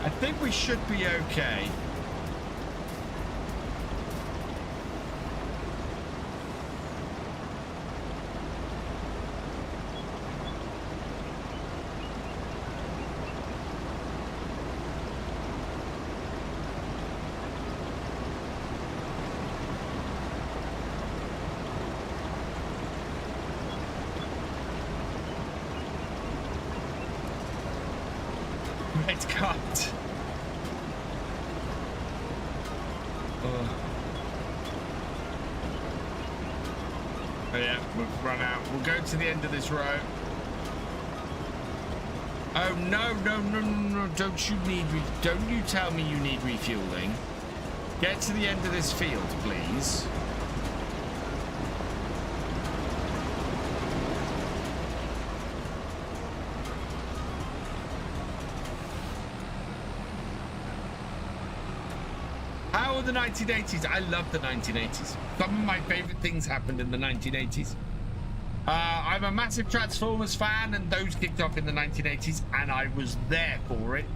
I think we should be okay. Red cut. Oh yeah, we've run out. We'll go to the end of this row. Oh no! Don't you tell me you need refueling. Get to the end of this field, please. Oh, the 1980s. I love the 1980s. Some of my favorite things happened in the 1980s. I'm a massive Transformers fan, and those kicked off in the 1980s, and I was there for it.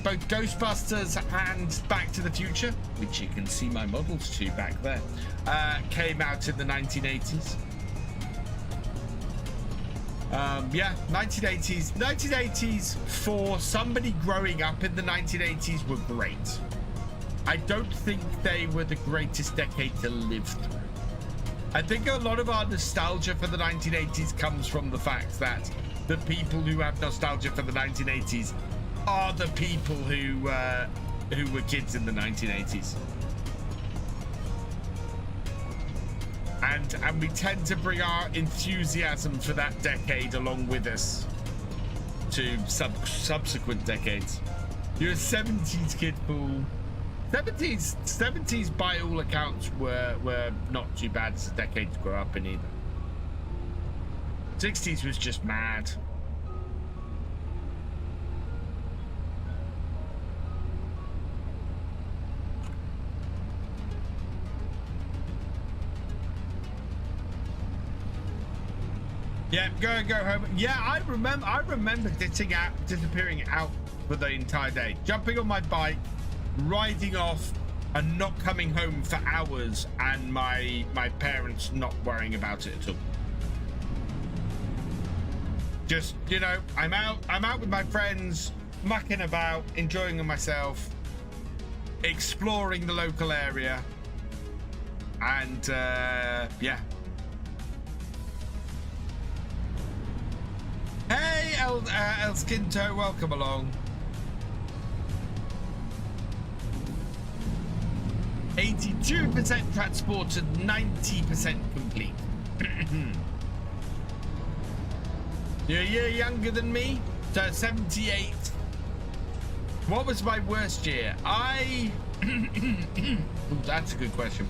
Both Ghostbusters and Back to the Future, which you can see my models to back there, came out in the 1980s. Yeah, 1980s for somebody growing up in the 1980s were great. I don't think they were the greatest decade to live through. I think a lot of our nostalgia for the 1980s comes from the fact that the people who have nostalgia for the 1980s are the people who were kids in the 1980s. And we tend to bring our enthusiasm for that decade along with us to subsequent decades. You're a 70s kid, fool. 70s by all accounts were not too bad as a decade to grow up in either. 60s was just mad. Yeah, go home. Yeah, I remember disappearing out for the entire day, jumping on my bike, riding off, and not coming home for hours, and my parents not worrying about it at all. Just, you know, I'm out with my friends, mucking about, enjoying myself, exploring the local area, and yeah. Hey, El Skinto, welcome along. 82% transported, 90% complete. You're a year younger than me, so 78. What was my worst year? Ooh, that's a good question.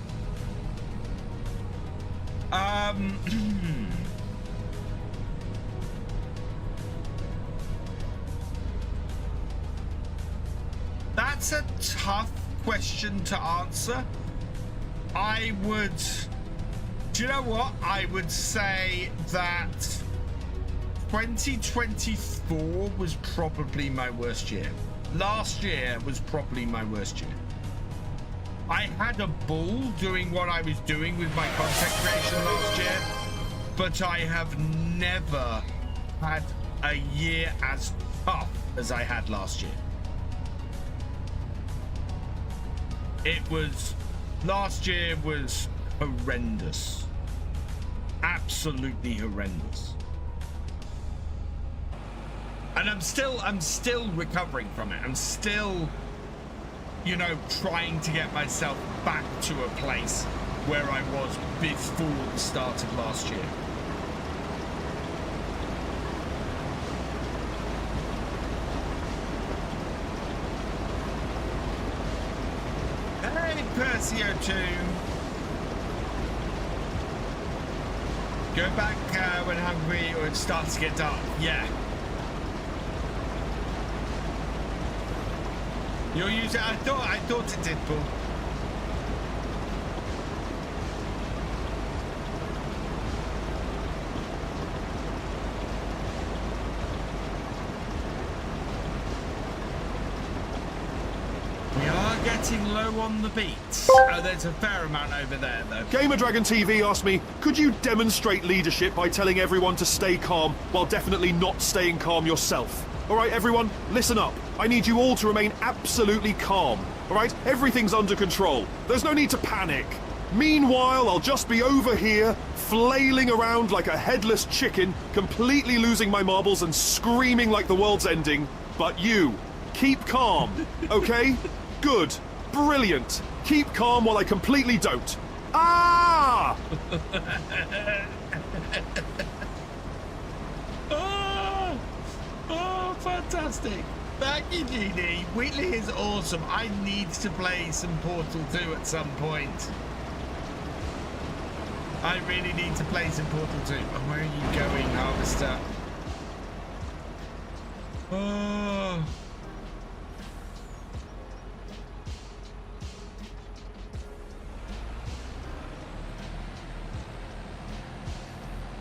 That's a tough question to answer. Do you know what? I would say that 2024 was probably my worst year. Last year was probably my worst year. I had a ball doing what I was doing with my content creation last year, but I have never had a year as tough as I had last year. Last year was horrendous. Absolutely horrendous. And I'm still recovering from it. I'm still, you know, trying to get myself back to a place where I was before the start of last year. Perseo2. Go back when hungry or it starts to get dark. Yeah. You'll use it. I thought it did, Paul. Getting low on the beat. Oh, there's a fair amount over there, though. Gamer TV asked me, could you demonstrate leadership by telling everyone to stay calm while definitely not staying calm yourself? All right, everyone, listen up. I need you all to remain absolutely calm. All right, everything's under control. There's no need to panic. Meanwhile, I'll just be over here, flailing around like a headless chicken, completely losing my marbles and screaming like the world's ending. But you, keep calm, okay? Good. Brilliant. Keep calm while I completely don't. Ah! Oh, fantastic. Thank you, GD. Wheatley is awesome. I need to play some Portal 2 at some point. I really need to play some Portal 2. Oh, where are you going, Harvester? Oh.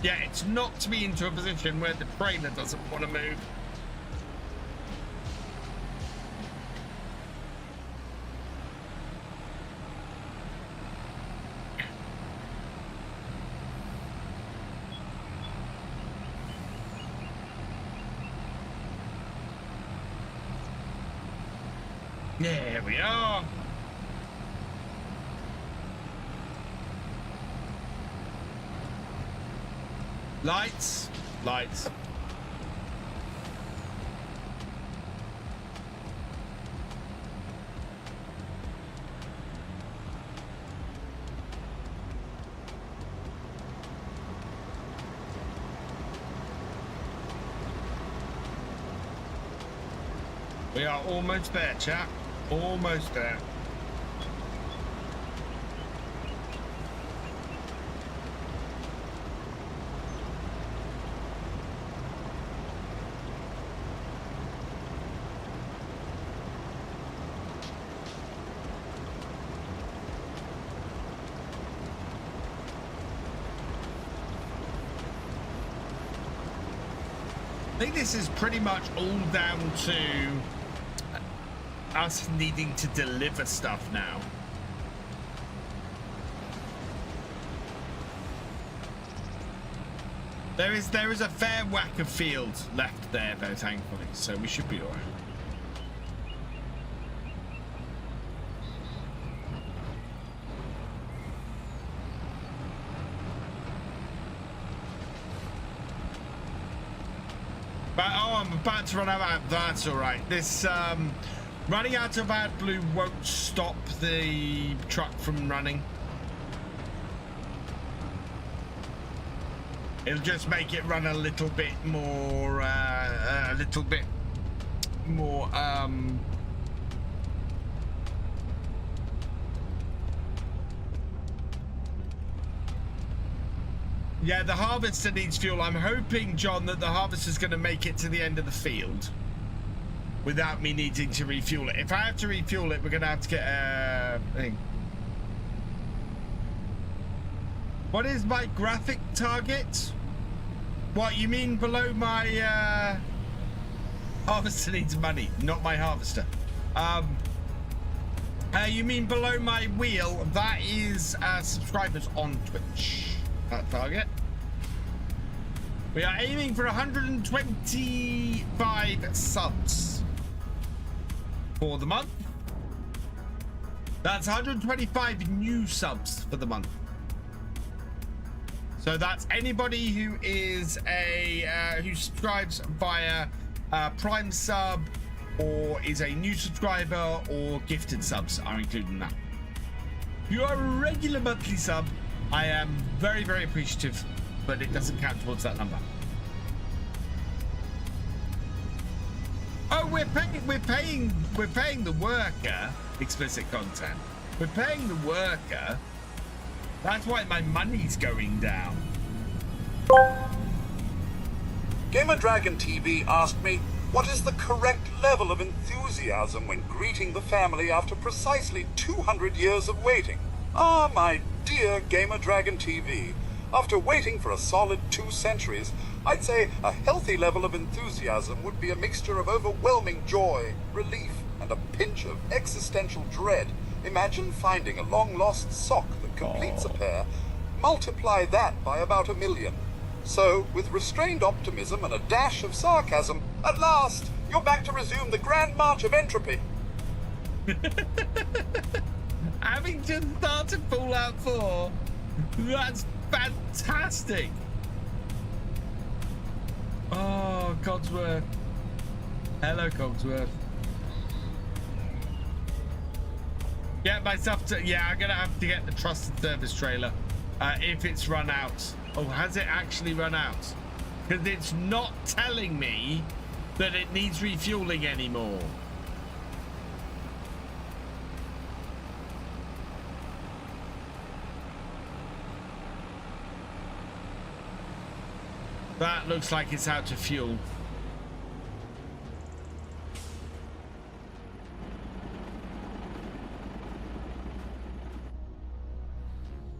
Yeah, it's knocked me into a position where the trailer doesn't want to move. There we are. Lights, lights. We are almost there, chap. Almost there. I think this is pretty much all down to us needing to deliver stuff now. There is a fair whack of fields left there though, thankfully, so we should be alright. But oh, I'm about to run out. That's alright. This running out of AdBlue won't stop the truck from running. It'll just make it run a little bit more, yeah, the harvester needs fuel. I'm hoping, John, that the harvester's going to make it to the end of the field without me needing to refuel it. If I have to refuel it, we're going to have to get a thing. What is my graphic target? What, you mean below my harvester needs money, not my harvester. You mean below my wheel? That is subscribers on Twitch. That target. We are aiming for 125 subs for the month. That's 125 new subs for the month. So that's anybody who is who subscribes via Prime sub or is a new subscriber or gifted subs are included in that. If you are a regular monthly sub, I am very, very appreciative, but it doesn't count towards that number. Oh, we're paying the worker explicit content. We're paying the worker. That's why my money's going down. Gamerdragon TV asked me, what is the correct level of enthusiasm when greeting the family after precisely 200 years of waiting? Ah, my dear Gamerdragon TV, after waiting for a solid 2 centuries, I'd say a healthy level of enthusiasm would be a mixture of overwhelming joy, relief, and a pinch of existential dread. Imagine finding a long-lost sock that completes a pair. Multiply that by about 1 million. So, with restrained optimism and a dash of sarcasm, at last, you're back to resume the grand march of entropy. Having just started Fallout 4, that's fantastic. Oh, Cogsworth. Hello, Cogsworth. Get myself to... Yeah, I'm going to have to get the Trusted Service trailer if it's run out. Oh, has it actually run out? Because it's not telling me that it needs refueling anymore. That looks like it's out of fuel.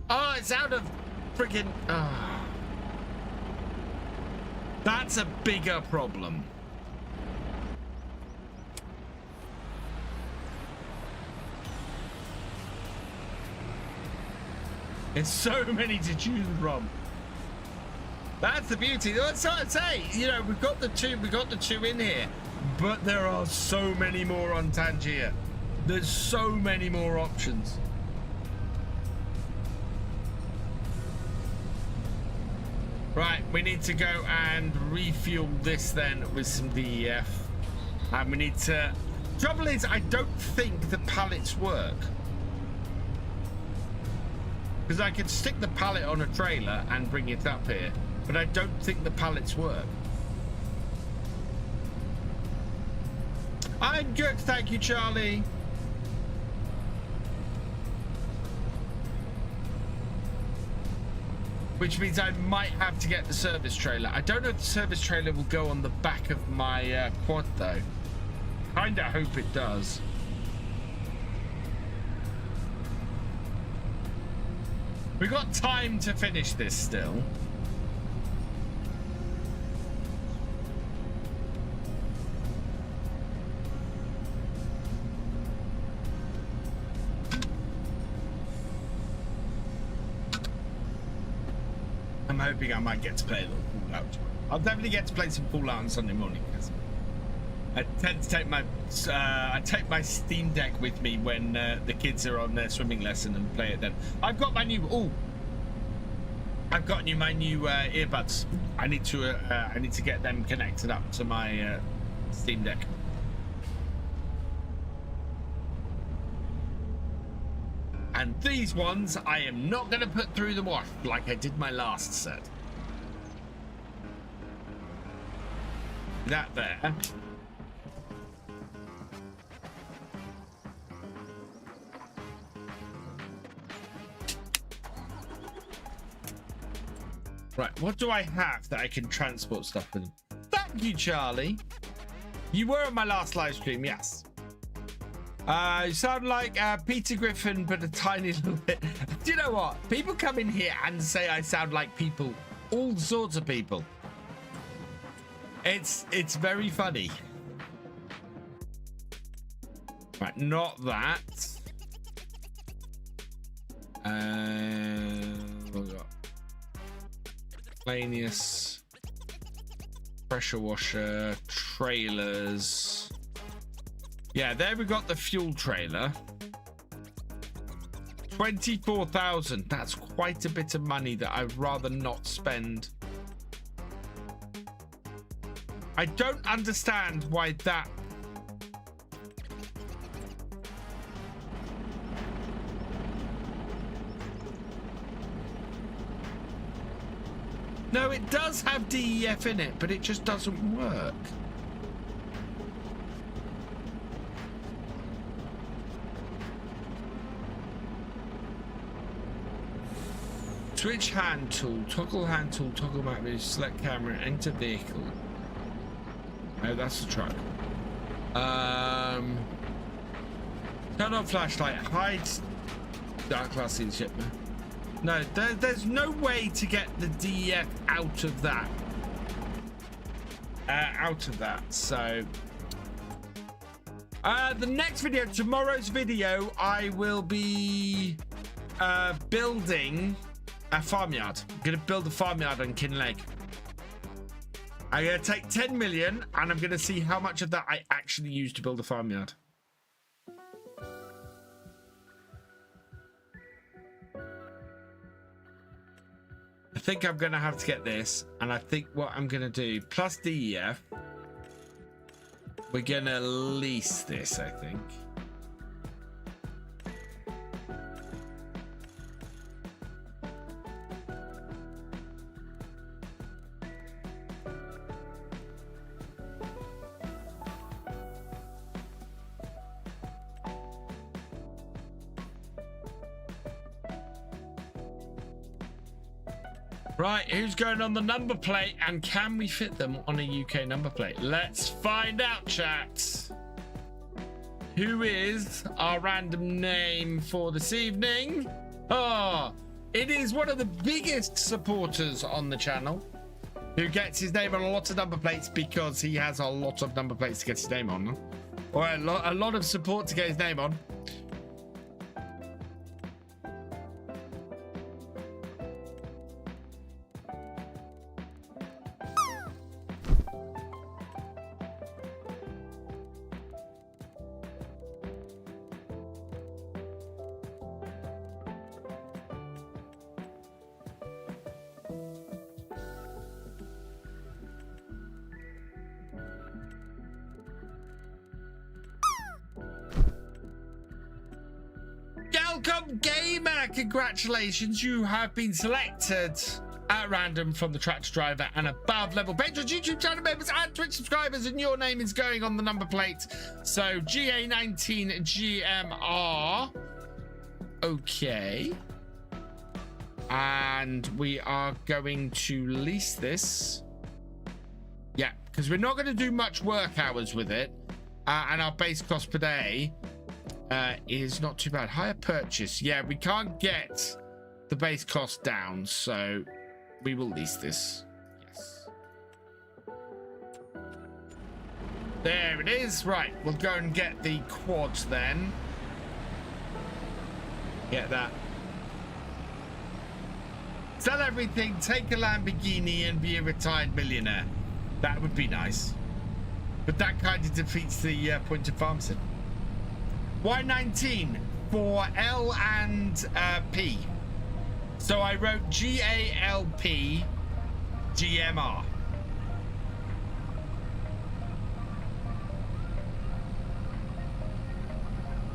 Oh, it's out of friggin'... Oh. That's a bigger problem. There's so many to choose from. That's the beauty. That's what I'd say. You know, we've got the two in here, but there are so many more on Tangier. There's so many more options. Right, we need to go and refuel this then with some DEF. And we need to... Trouble is, I don't think the pallets work. Because I can stick the pallet on a trailer and bring it up here. But I don't think the pallets work. I'm good, thank you, Charlie. Which means I might have to get the service trailer. I don't know if the service trailer will go on the back of my quad though. Kinda hope it does. We've got time to finish this still. I'm hoping I might get to play a little Fallout. I'll definitely get to play some Fallout on Sunday morning because I tend to take my Steam Deck with me when the kids are on their swimming lesson and play it then. I've got my new my new earbuds. I need to get them connected up to my Steam Deck. And these ones, I am not going to put through the wash like I did my last set. That there. Right, what do I have that I can transport stuff with? Thank you, Charlie. You were on my last live stream, yes. You sound like Peter Griffin, but a tiny little bit. Do you know what? People come in here and say I sound like people, all sorts of people. It's very funny. Right, not that. What we got? Planius, pressure washer, trailers. Yeah, there we got the fuel trailer. 24,000. That's quite a bit of money that I'd rather not spend. I don't understand why that... No, it does have DEF in it, but it just doesn't work. Switch hand tool, toggle hand tool, toggle map view, select camera, enter vehicle. Oh, that's the truck. Turn on flashlight, hide dark class in shipment. No, there's no way to get the DEF out of that. So the next video, tomorrow's video, I will be building a farmyard. I'm gonna build a farmyard on Kinleg. I'm gonna take 10 million and I'm gonna see how much of that I actually use to build a farmyard. I think I'm gonna have to get this, and I think what I'm gonna do, plus DEF, we're gonna lease this, I think. Right, who's going on the number plate and can we fit them on a UK number plate? Let's find out, chat. Who is our random name for this evening? Oh, it is one of the biggest supporters on the channel. who gets his name on a lot of number plates because he has a lot of number plates to get his name on, or a lot of support to get his name on. Galcomp Gamer, congratulations, you have been selected at random from the tractor driver and above level patrons, YouTube channel members and Twitch subscribers, and your name is going on the number plate. So GA19GMR. Okay. And we are going to lease this. Yeah, because we're not going to do much work hours with it. And our base cost per day is not too bad. Higher purchase. Yeah, we can't get the base cost down, so we will lease this. Yes. There it is. Right, we'll go and get the quads then. Get that. Sell everything, take a Lamborghini, and be a retired millionaire. That would be nice. But that kind of defeats the point of farm sim. Why 19 for L and P? So I wrote GALP GMR.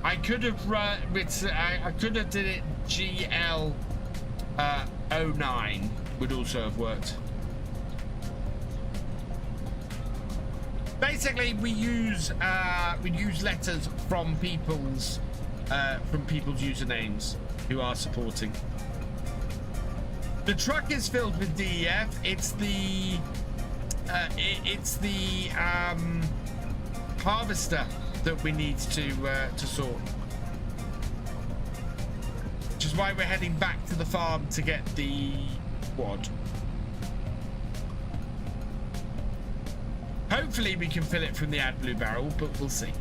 I could have I could have did it GL 09 would also have worked. Basically, we use letters from people's usernames who are supporting. The truck is filled with DEF. It's the harvester that we need to sort. Which is why we're heading back to the farm to get the quad. Hopefully we can fill it from the AdBlue barrel, but we'll see.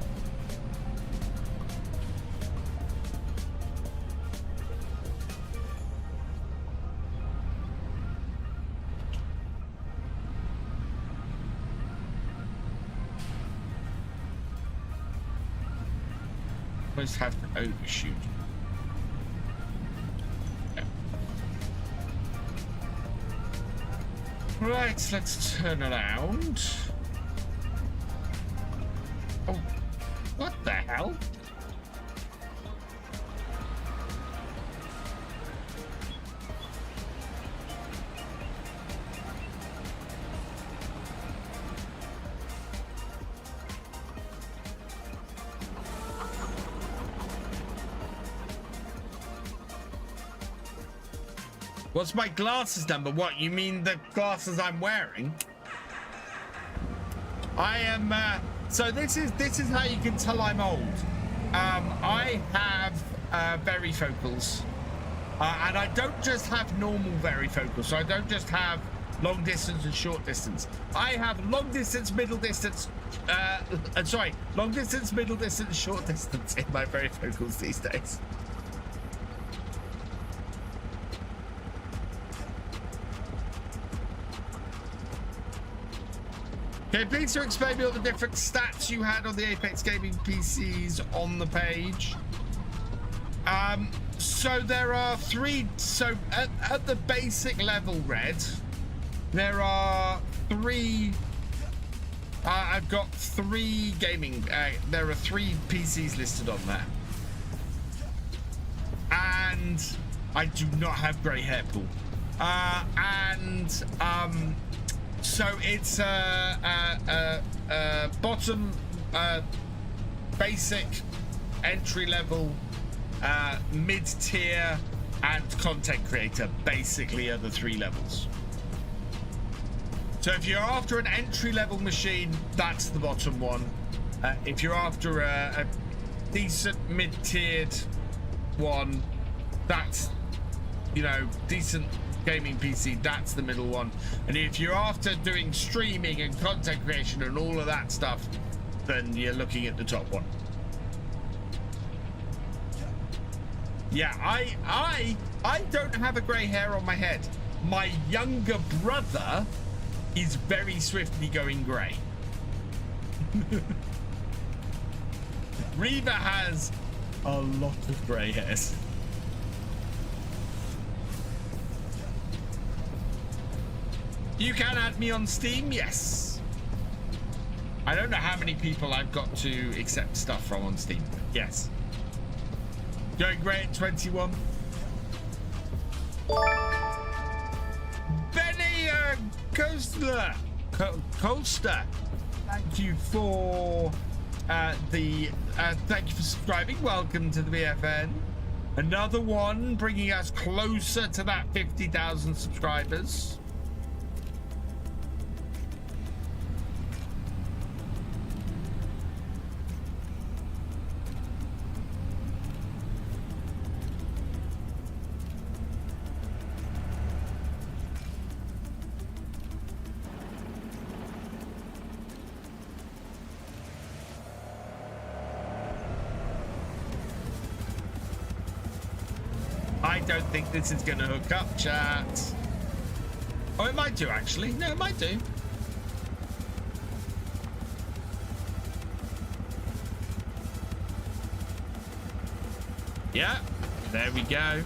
Almost have to overshoot. Yeah. Right, let's turn around. Oh, what the hell? What's my glasses number? What, you mean the glasses I'm wearing? I am so this is how you can tell I'm old. I have varifocals, and I don't just have normal varifocals. So I don't just have long distance and short distance. I have long distance, middle distance, long distance, middle distance, short distance in my varifocals these days. Okay, please to explain me all the different stats you had on the Apex Gaming PCs on the page. So there are three. So at the basic level, Red, there are three. I've got three gaming. There are three PCs listed on there, and I do not have grey hair pool. So it's bottom, basic, entry level, mid-tier, and content creator. Basically, are the three levels. So if you're after an entry level machine, that's the bottom one. If you're after a decent mid-tiered one, that's, you know, decent gaming PC, that's the middle one. And if you're after doing streaming and content creation and all of that stuff, then you're looking at the top one. Yeah, I don't have a grey hair on my head. My younger brother is very swiftly going grey. Reva has a lot of grey hairs. You can add me on Steam, yes. I don't know how many people I've got to accept stuff from on Steam, but yes. Going grey at 21. Benny Coaster, thank you for thank you for subscribing. Welcome to the BFN. Another one bringing us closer to that 50,000 subscribers. I don't think this is going to hook up, chat. Oh, it might do, actually. No, it might do. Yeah, there we go.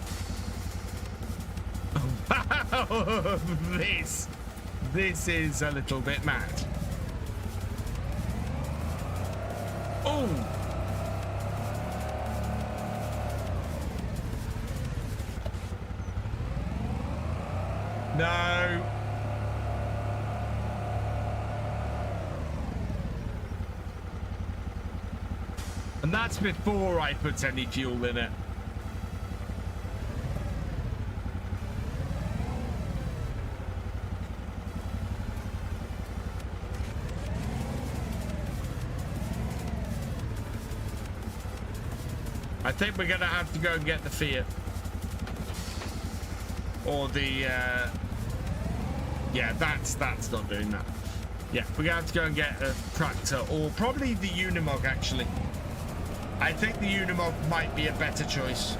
Wow, this is a little bit mad. Oh. No. And that's before I put any fuel in it. I think we're gonna have to go and get the Fiat. Or the yeah, that's not doing that. Yeah, we're gonna have to go and get a tractor, or probably the Unimog, actually. I think the Unimog might be a better choice.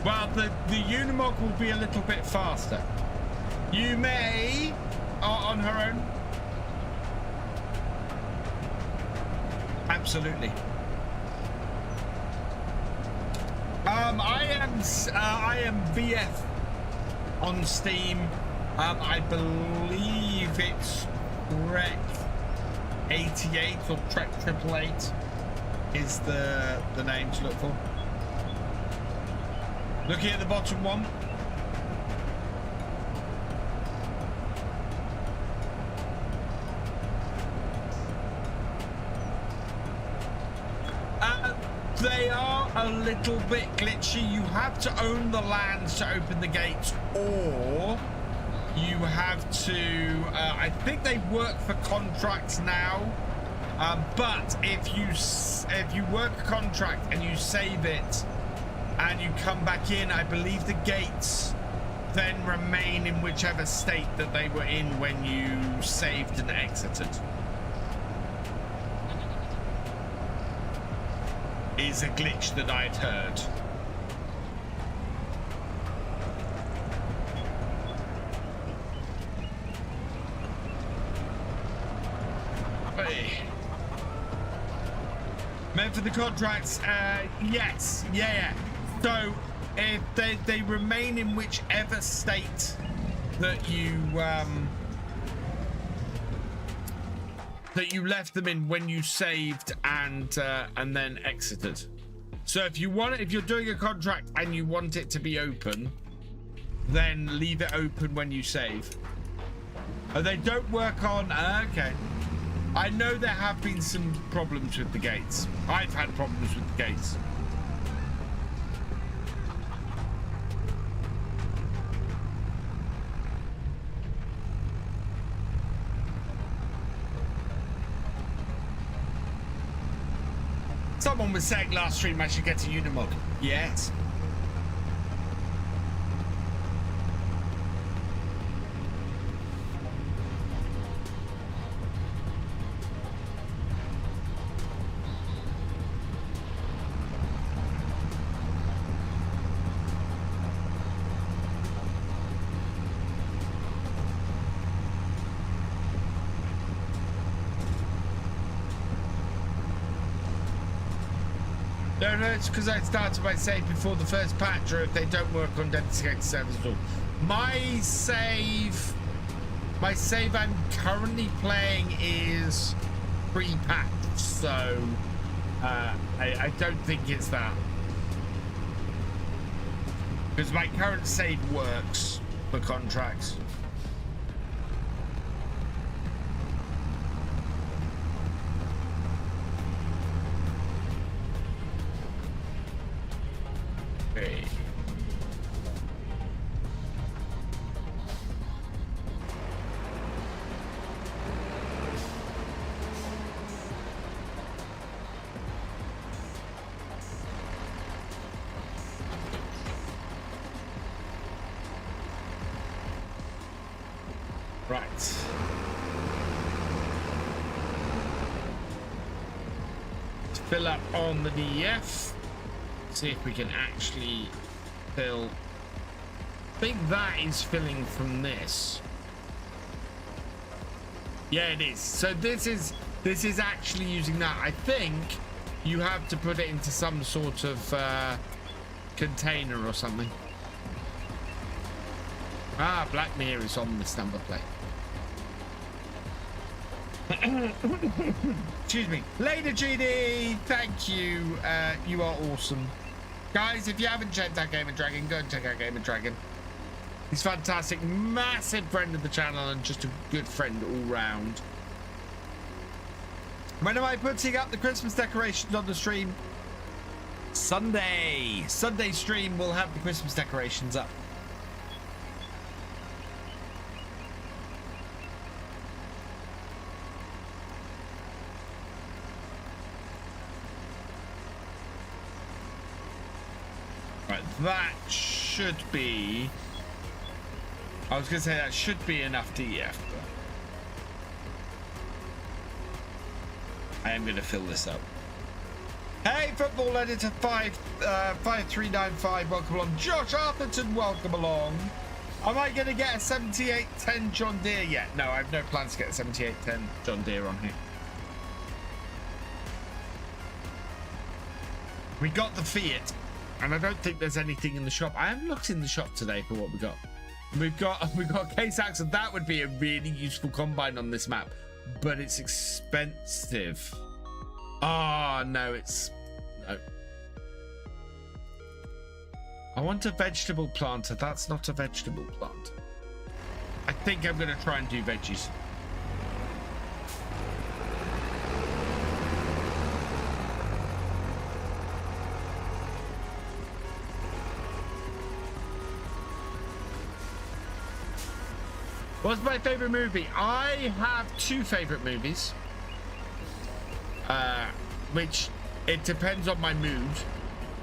Well, the Unimog will be a little bit faster. You may, on her own. Absolutely. I am VF on Steam. I believe it's Trek 88 or Trek 888 is the name to look for. Looking at the bottom one. They are a little bit glitchy. You have to own the lands to open the gates, or you have to, I think they work for contracts now, but if you work a contract and you save it, and you come back in, I believe the gates then remain in whichever state that they were in when you saved and exited. Is a glitch that I'd heard. Hey. Meant for the contracts, yes, yeah. So if they remain in whichever state that you left them in when you saved and then exited. So if you're doing a contract and you want it to be open, then leave it open when you save. Oh, they don't work on. Okay. I know there have been some problems with the gates. I've had problems with the gates. Someone was saying last stream I should get a Unimog. Yes. No, it's because I started my save before the first patch, or if they don't work on dedicated servers at all. My save I'm currently playing is pre-patch, so I don't think it's that. Because my current save works for contracts. Okay. Right. Let's fill up on the DEF. See if we can actually fill. I think that is filling from this. Yeah, it is. So this is actually using that. I think you have to put it into some sort of container or something. Ah, Black Mirror is on this number plate. Excuse me. Later, GD. Thank you. You are awesome. Guys, if you haven't checked out Gamer Dragon, go and check out Gamer Dragon. He's fantastic. Massive friend of the channel and just a good friend all round. When am I putting up the Christmas decorations on the stream? Sunday. Sunday stream will have the Christmas decorations up. That should be... I was going to say that should be enough DEF, but I am going to fill this up. Hey, Football Editor 5395, welcome along. Josh Arthurton, welcome along. Am I going to get a 7810 John Deere yet? No, I have no plans to get a 7810 John Deere on here. We got the Fiat. And I don't think there's anything in the shop. I haven't looked in the shop today for what we got. We've got K-Sax, and that would be a really useful combine on this map, but it's expensive. Oh no, it's no. I want a vegetable planter. That's not a vegetable planter. I think I'm gonna try and do veggies. What's my favorite movie? I have two favorite movies, which it depends on my mood.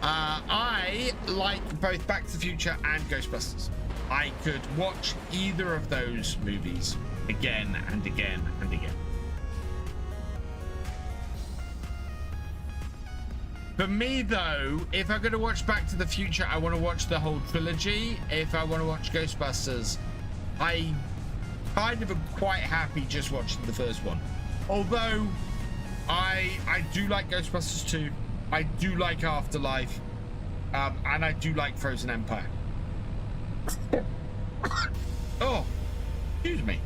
I like both Back to the Future and Ghostbusters. I could watch either of those movies again and again and again. For me though, if I'm going to watch Back to the Future, I want to watch the whole trilogy. If I want to watch Ghostbusters, I kind of am quite happy just watching the first one. Although I do like Ghostbusters 2, I do like Afterlife, and I do like Frozen Empire. Oh, excuse me.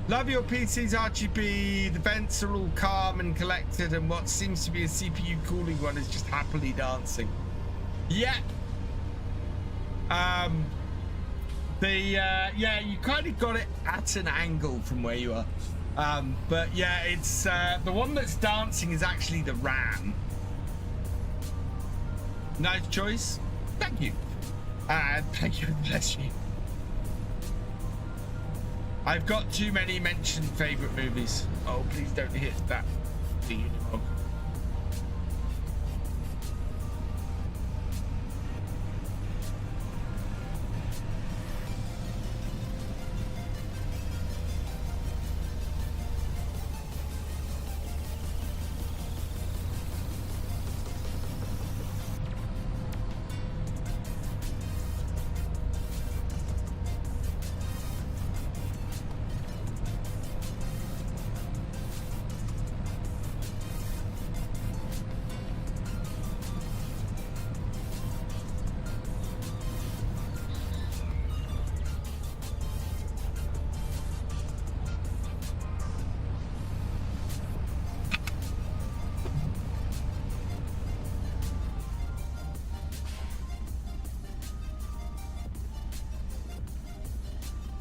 Love your PCs, RGB. The vents are all calm and collected, and what seems to be a CPU cooling one is just happily dancing. Yeah. Yeah, you kind of got it at an angle from where you are. But yeah, it's the one that's dancing is actually the RAM. Nice choice. Thank you. Thank you. Bless you. I've got too many mentioned favorite movies. Oh, please don't hit that. The Unimog.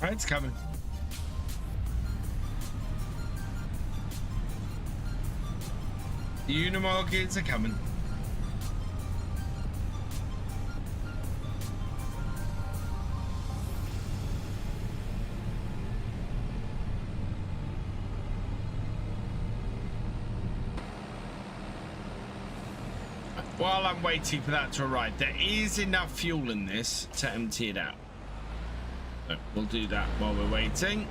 It's coming. The Unimorgans are coming. While I'm waiting for that to arrive, there is enough fuel in this to empty it out. So we'll do that while we're waiting.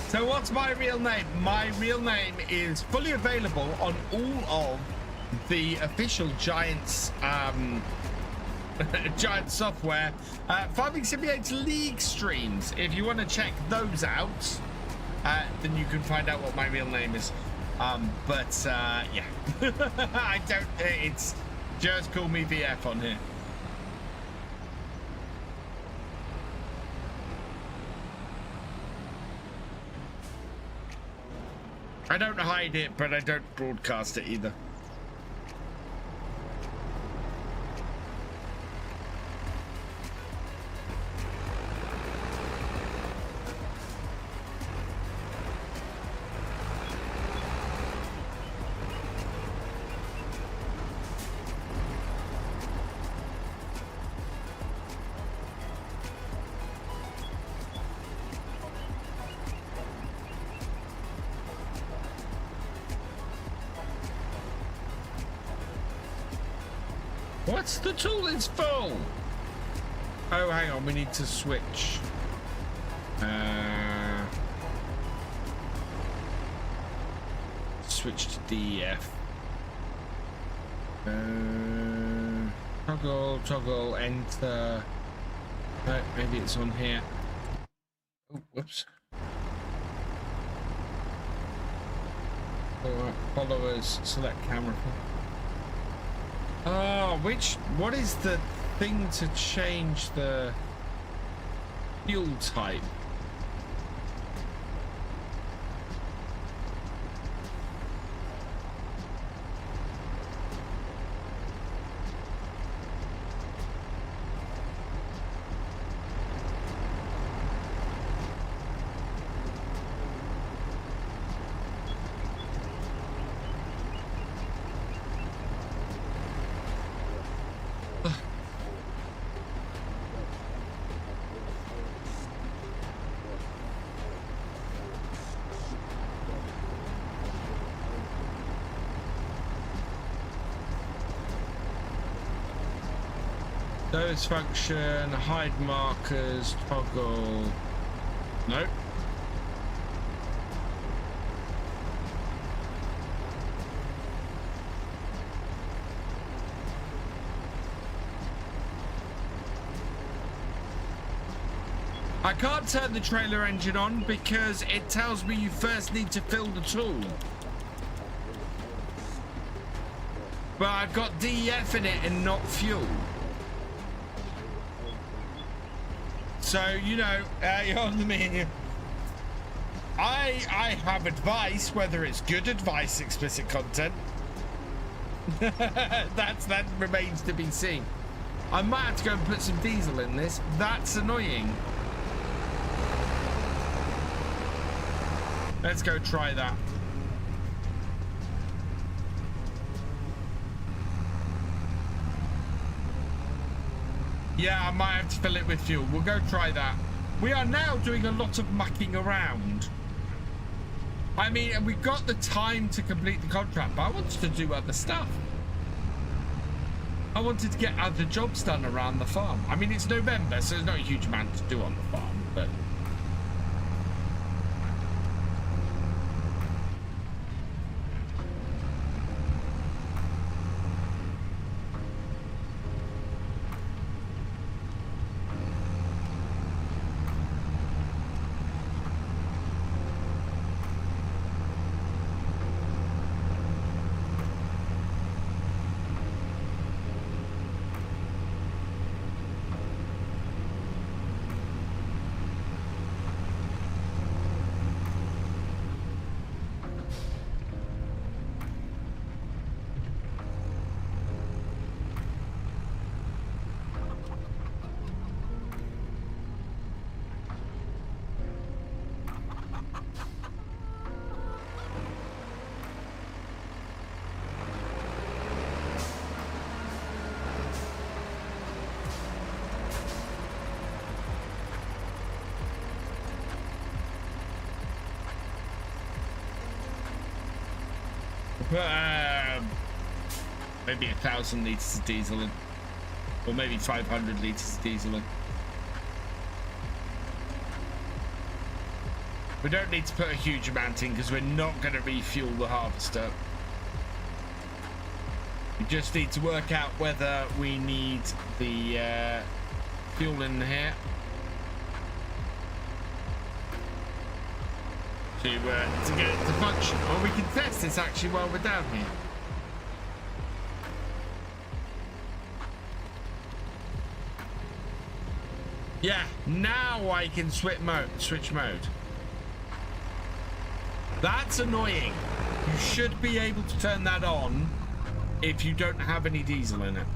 So what's my real name? My real name is fully available on all of the official Giants Giant Software Farming Simulator League streams. If you want to check those out, then you can find out what my real name is. Yeah, I don't. It's just call me VF on here. I don't hide it, but I don't broadcast it either. What's the tool is full? Oh, hang on, we need to switch. Switch to DEF. Toggle, enter. No, maybe it's on here. Oh, whoops. Alright, followers, select camera. Oh, what is the thing to change the fuel type? Those function, hide markers, toggle. No. I can't turn the trailer engine on because it tells me you first need to fill the tool. But I've got DEF in it and not fuel. So, you know, you're on the menu. I have advice, whether it's good advice, explicit content. that remains to be seen. I might have to go and put some diesel in this. That's annoying. Let's go try that. Yeah, I might have to fill it with fuel. We'll go try that. We are now doing a lot of mucking around. I mean, we got the time to complete the contract, but I wanted to do other stuff. I wanted to get other jobs done around the farm. I mean, it's November, so there's not a huge amount to do on the farm, but... Maybe 1,000 litres of diesel in, or maybe 500 litres of diesel in. We don't need to put a huge amount in because we're not going to refuel the harvester. We just need to work out whether we need the fuel in here to get it to function. Or we can test this actually while we're down here. Yeah, now I can switch mode. That's annoying. You should be able to turn that on if you don't have any diesel in it.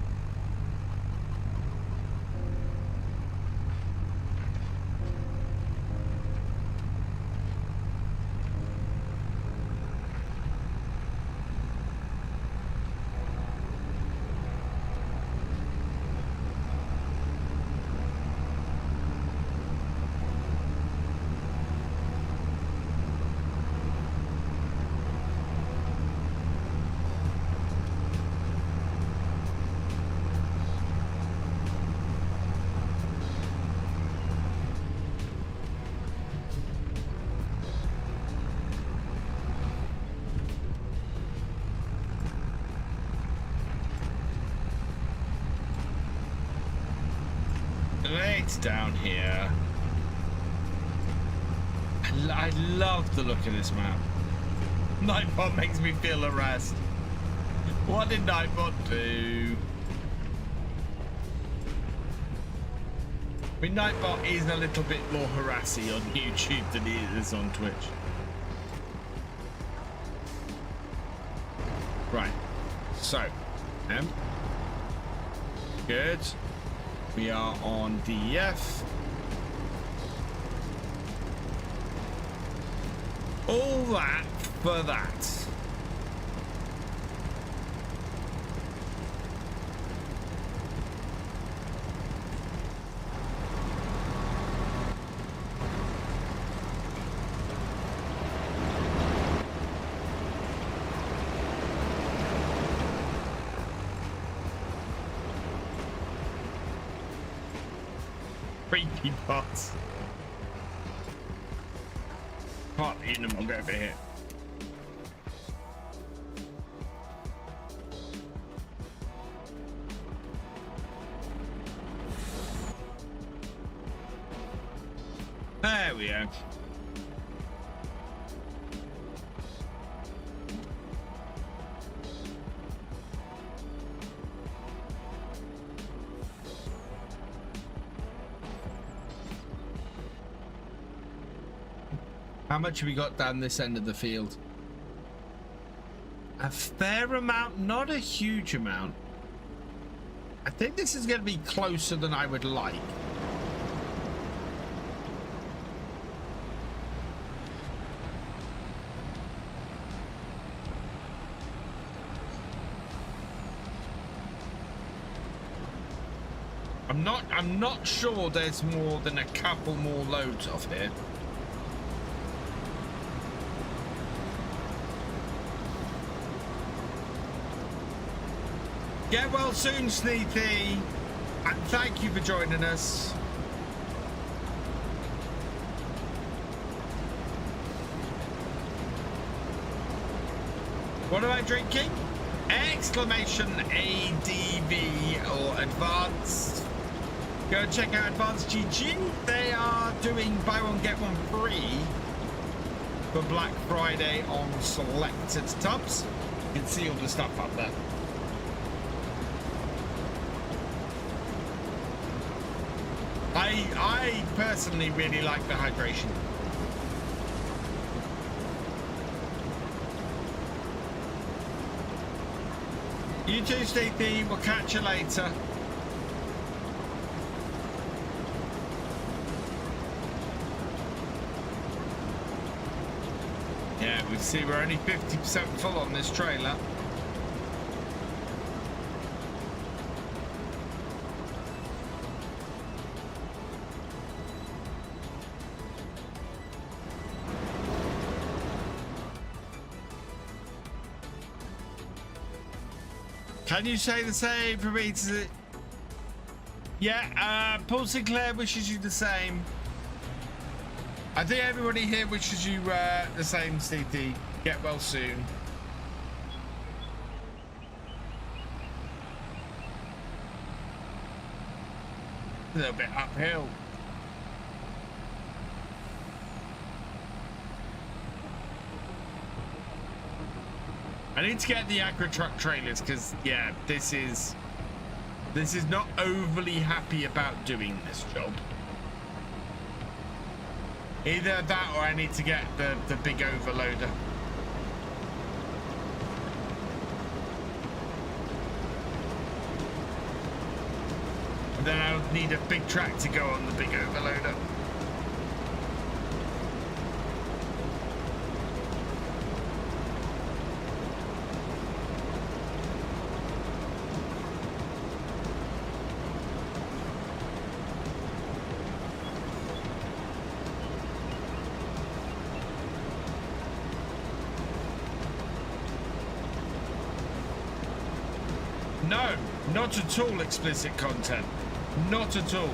Down here. I love the look of this map. Nightbot makes me feel harassed. What did Nightbot do? I mean, Nightbot is a little bit more harassy on YouTube than he is on Twitch. Right. So, good. We are on DF. All that for that. Creepy bots. Can't eat them, I'll go over here. There we go. How much have we got down this end of the field? A fair amount, not a huge amount. I think this is going to be closer than I would like. I'm not sure there's more than a couple more loads off here. Get well soon, Sneethy, and thank you for joining us. What am I drinking? Exclamation ADV or Advanced. Go check out Advanced GG. They are doing buy one get one free for Black Friday on selected tubs. You can see all the stuff up there. I personally really like the hydration. You too, Stevie. We'll catch you later. Yeah, we see we're only 50% full on this trailer. Can you say the same for me? Yeah, Paul Sinclair wishes you the same. I think everybody here wishes you the same, CT. Get well soon. A little bit uphill. I need to get the agri truck trailers because, yeah, this is not overly happy about doing this job. Either that or I need to get the big overloader. And then I'll need a big track to go on the big overloader. No, not at all explicit content. Not at all.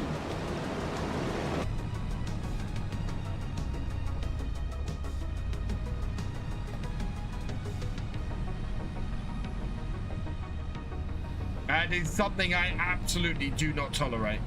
And it's something I absolutely do not tolerate.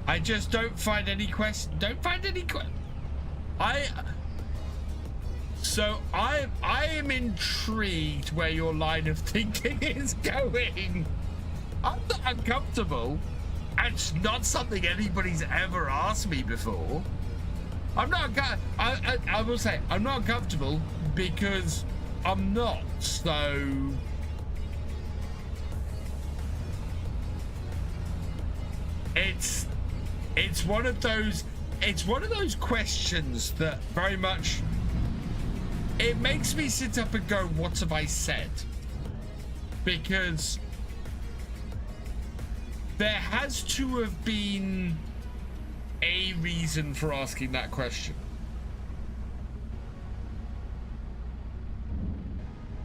I just don't find any So I am intrigued where your line of thinking is going. I'm not uncomfortable. It's not something anybody's ever asked me before. I'm not. I will say I'm not uncomfortable because I'm not. So. it's one of those questions that very much it makes me sit up and go, what have I said? Because there has to have been a reason for asking that question.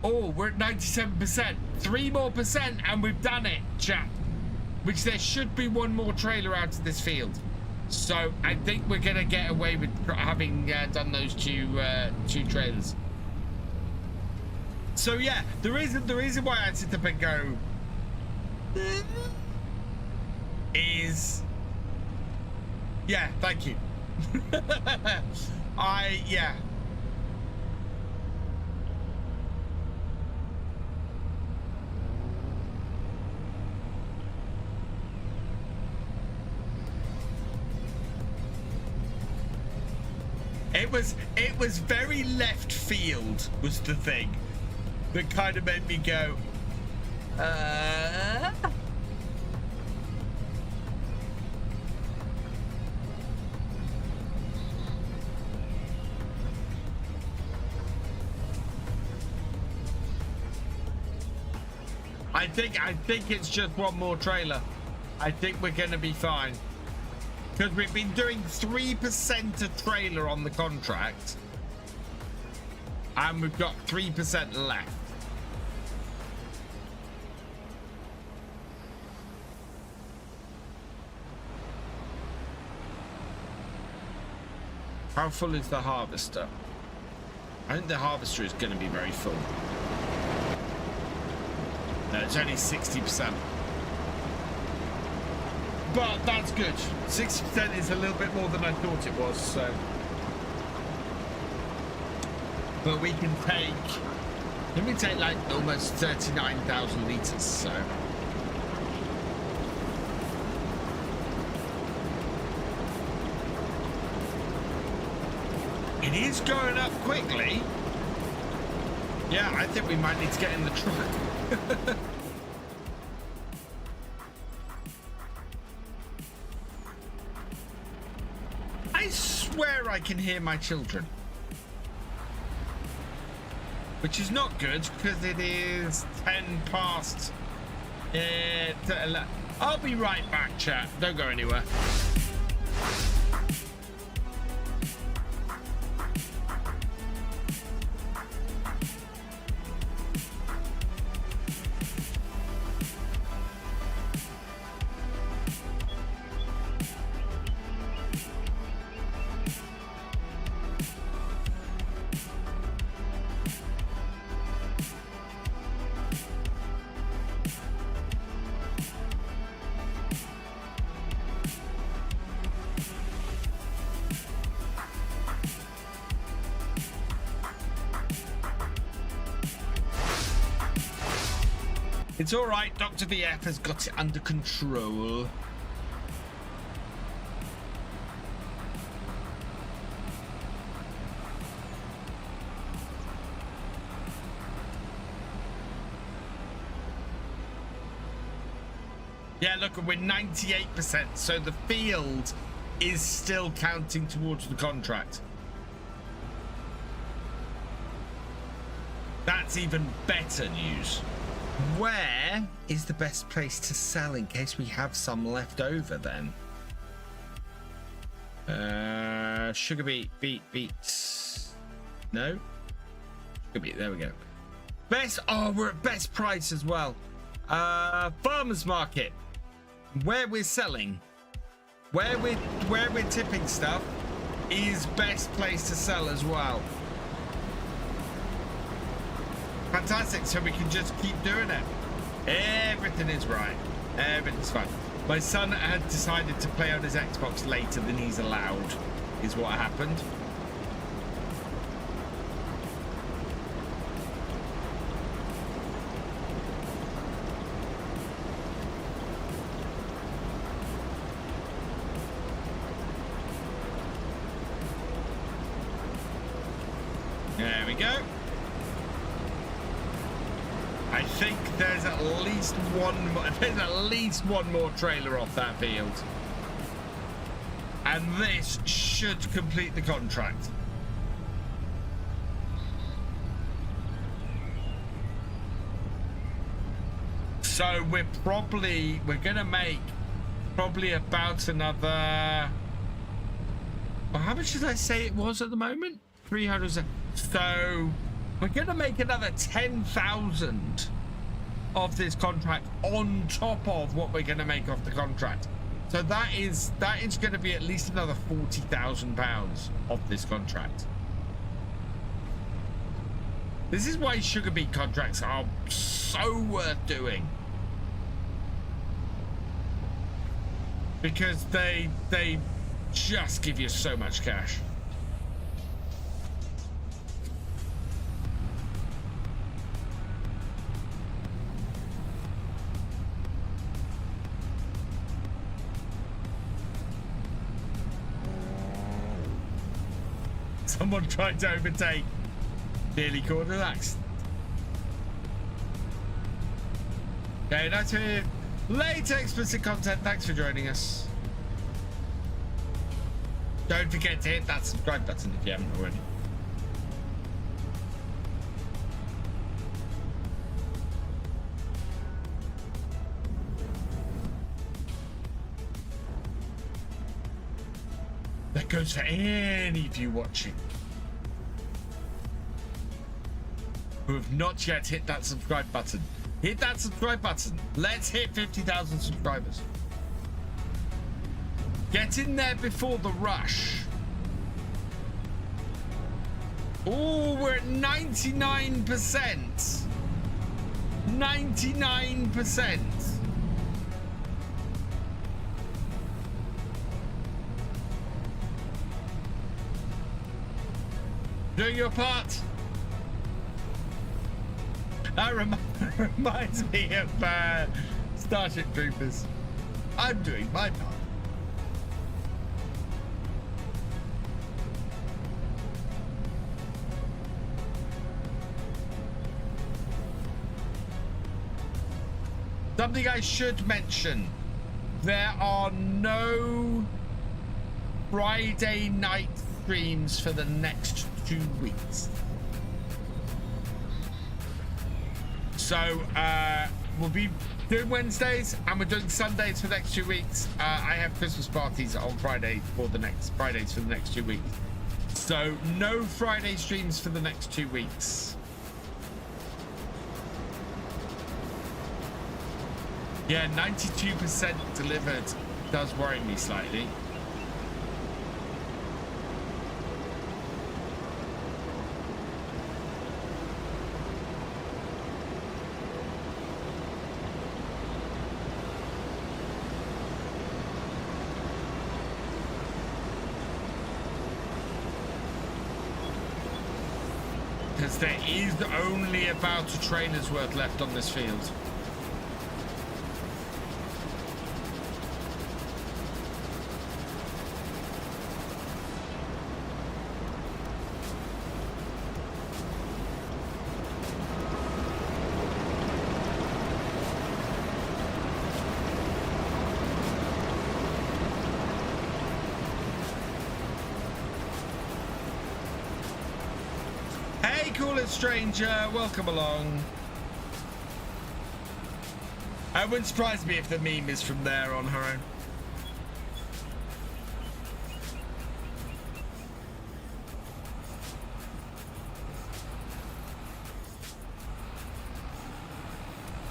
Oh, we're at 97%. 3 more percent and we've done it, chat. Which there should be one more trailer out of this field. So I think we're gonna get away with having done those two trailers. So yeah, the reason why I sit up and go is, yeah, thank you. Yeah. It was very left field was the thing that kind of made me go, I think it's just one more trailer. I think we're gonna be fine. Because we've been doing 3% a trailer on the contract. And we've got 3% left. How full is the harvester? I think the harvester is going to be very full. No, it's only 60%. But that's good. 60% is a little bit more than I thought it was, so. But we can take like almost 39,000 litres, so. It is going up quickly. Yeah, I think we might need to get in the truck. I swear I can hear my children. Which is not good, because it is 10 past... I'll be right back, chat. Don't go anywhere. It's all right, Dr. VF has got it under control. Yeah, look, we're 98%, so the field is still counting towards the contract. That's even better news. Where is the best place to sell in case we have some left over then? Sugar beet. No? Sugar beet, there we go. Best, oh, we're at best price as well. Farmers market. Where we're selling, where we're tipping stuff is best place to sell as well. Fantastic, so we can just keep doing it. Everything is right. Everything's fine. My son had decided to play on his Xbox later than he's allowed, is what happened. There we go. I think there's at least one more trailer off that field. And this should complete the contract. So we're gonna make probably about another, well, how much did I say it was at the moment? 300. So we're gonna make another 10,000 of this contract on top of what we're gonna make off the contract. So that is going to be at least another £40,000 of this contract. This is why sugar beet contracts are so worth doing, because they just give you so much cash. Someone tried to overtake, nearly caught an accident. Okay, that's it. Later explicit content. Thanks for joining us. Don't forget to hit that subscribe button if you haven't already. That goes for any of you watching who have not yet hit that subscribe button. Hit that subscribe button. Let's hit 50,000 subscribers. Get in there before the rush. Oh, we're at 99%. 99%. Doing your part. That reminds me of Starship Troopers. I'm doing my part. Something I should mention. There are no Friday night streams for the next 2 weeks. So we'll be doing Wednesdays and we're doing Sundays for the next 2 weeks. I have Christmas parties on Fridays for the next 2 weeks. So no Friday streams for the next 2 weeks. Yeah, 92% delivered does worry me slightly. Because there is only about a trailer's worth left on this field. Stranger, welcome along. It wouldn't surprise me if the meme is from there on her own.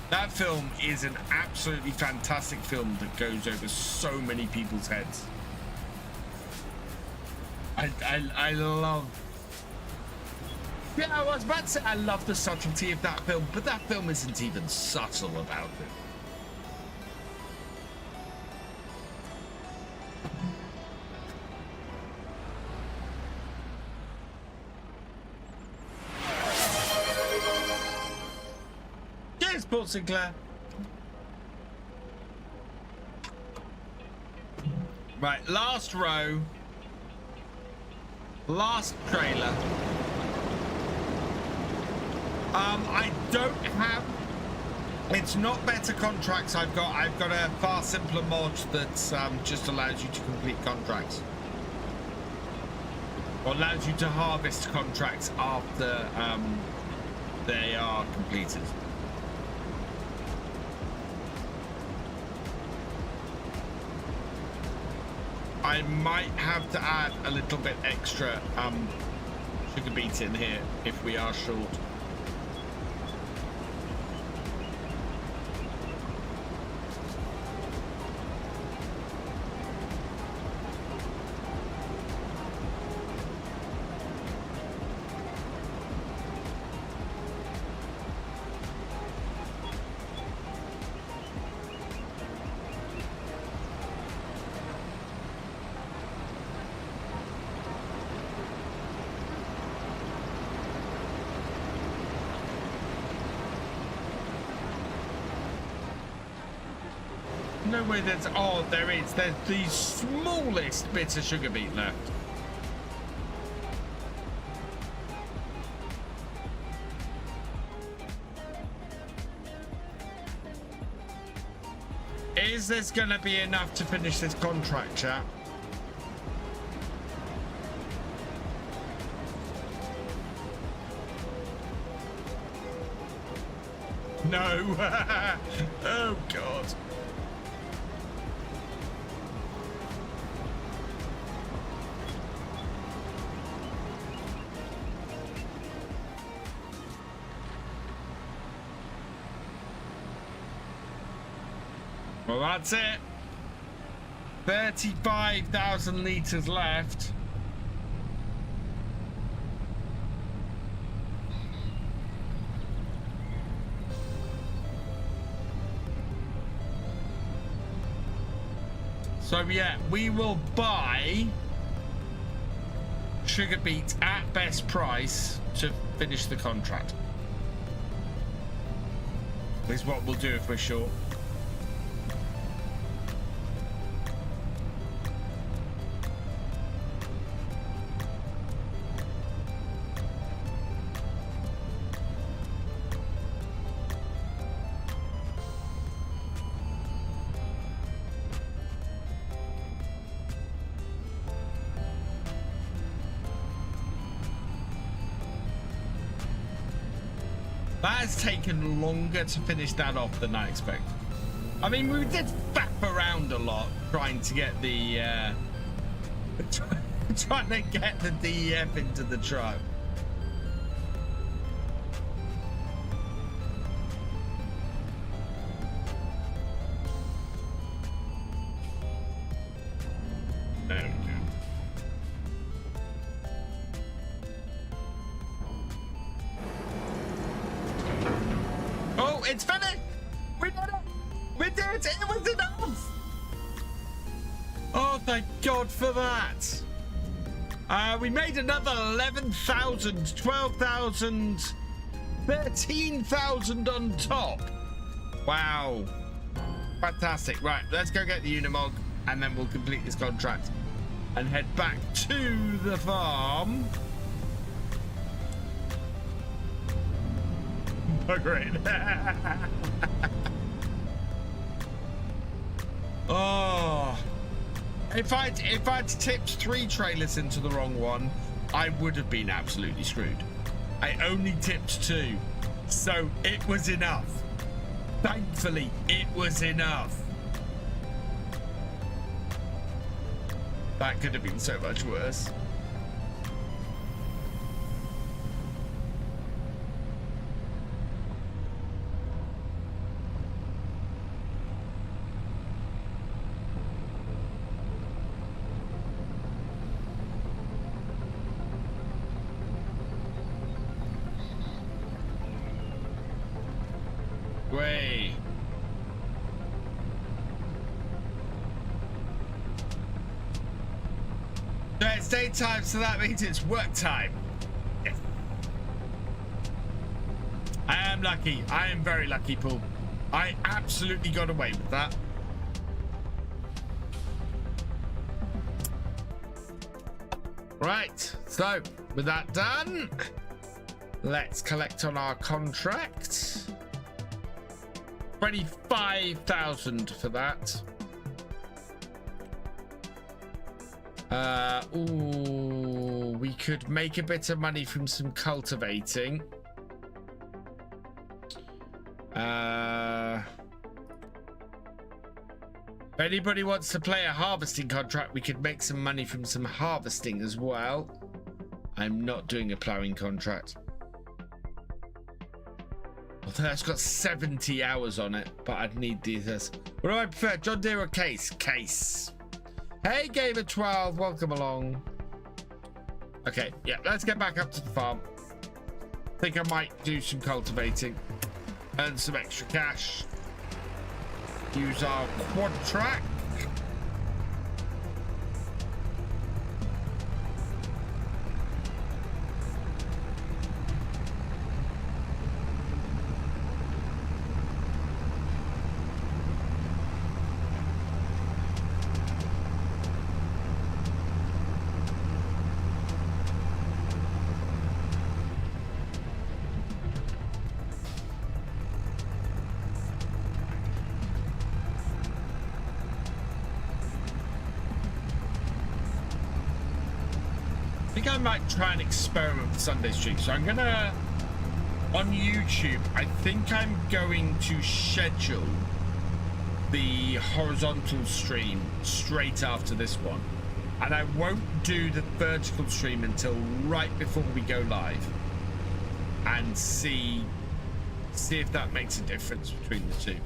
That film is an absolutely fantastic film that goes over so many people's heads. I love. Yeah, I was about to say I love the subtlety of that film, but that film isn't even subtle about it. Cheers, Paul Sinclair. Right, last row. Last trailer. I don't have It's not better contracts I've got. I've got a far simpler mod that just allows you to complete contracts. Or allows you to harvest contracts after they are completed. I might have to add a little bit extra sugar beet in here if we are short. No way there's... Oh, there is. There's the smallest bit of sugar beet left. Is this going to be enough to finish this contract, chat? No. Oh, God. Well, that's it. 35,000 litres left. So, yeah, we will buy sugar beet at best price to finish the contract. Is what we'll do if we're short. That has taken longer to finish that off than I expected. I mean, we did fap around a lot trying to get the trying to get the DEF into the truck. There we go. Oh, it's finished! We did it! We did it! It was enough! Oh, thank God for that. We made another 11,000, 12,000, 13,000 on top. Wow. Fantastic. Right, let's go get the Unimog and then we'll complete this contract and head back to the farm. Oh, great. Oh. If I'd tipped 3 trailers into the wrong one, I would have been absolutely screwed. I only tipped 2, so it was enough. Thankfully, it was enough. That could have been so much worse. Way. No, it's daytime, so that means it's work time. Yes. I am lucky. I am very lucky, Paul. I absolutely got away with that. Right, so with that done, let's collect on our contract. 25,000 for that. Ooh, we could make a bit of money from some cultivating. If anybody wants to play a harvesting contract, we could make some money from some harvesting as well. I'm not doing a ploughing contract. Although it's got 70 hours on it, but I'd need these. What do I prefer, John Deere or Case? Case. Hey, Gamer12, welcome along. Okay, yeah, let's get back up to the farm. I think I might do some cultivating, earn some extra cash, use our quad track. I might try and experiment with Sunday streams. So I'm gonna, on YouTube, I think I'm going to schedule the horizontal stream straight after this one, and I won't do the vertical stream until right before we go live, and see if that makes a difference between the two.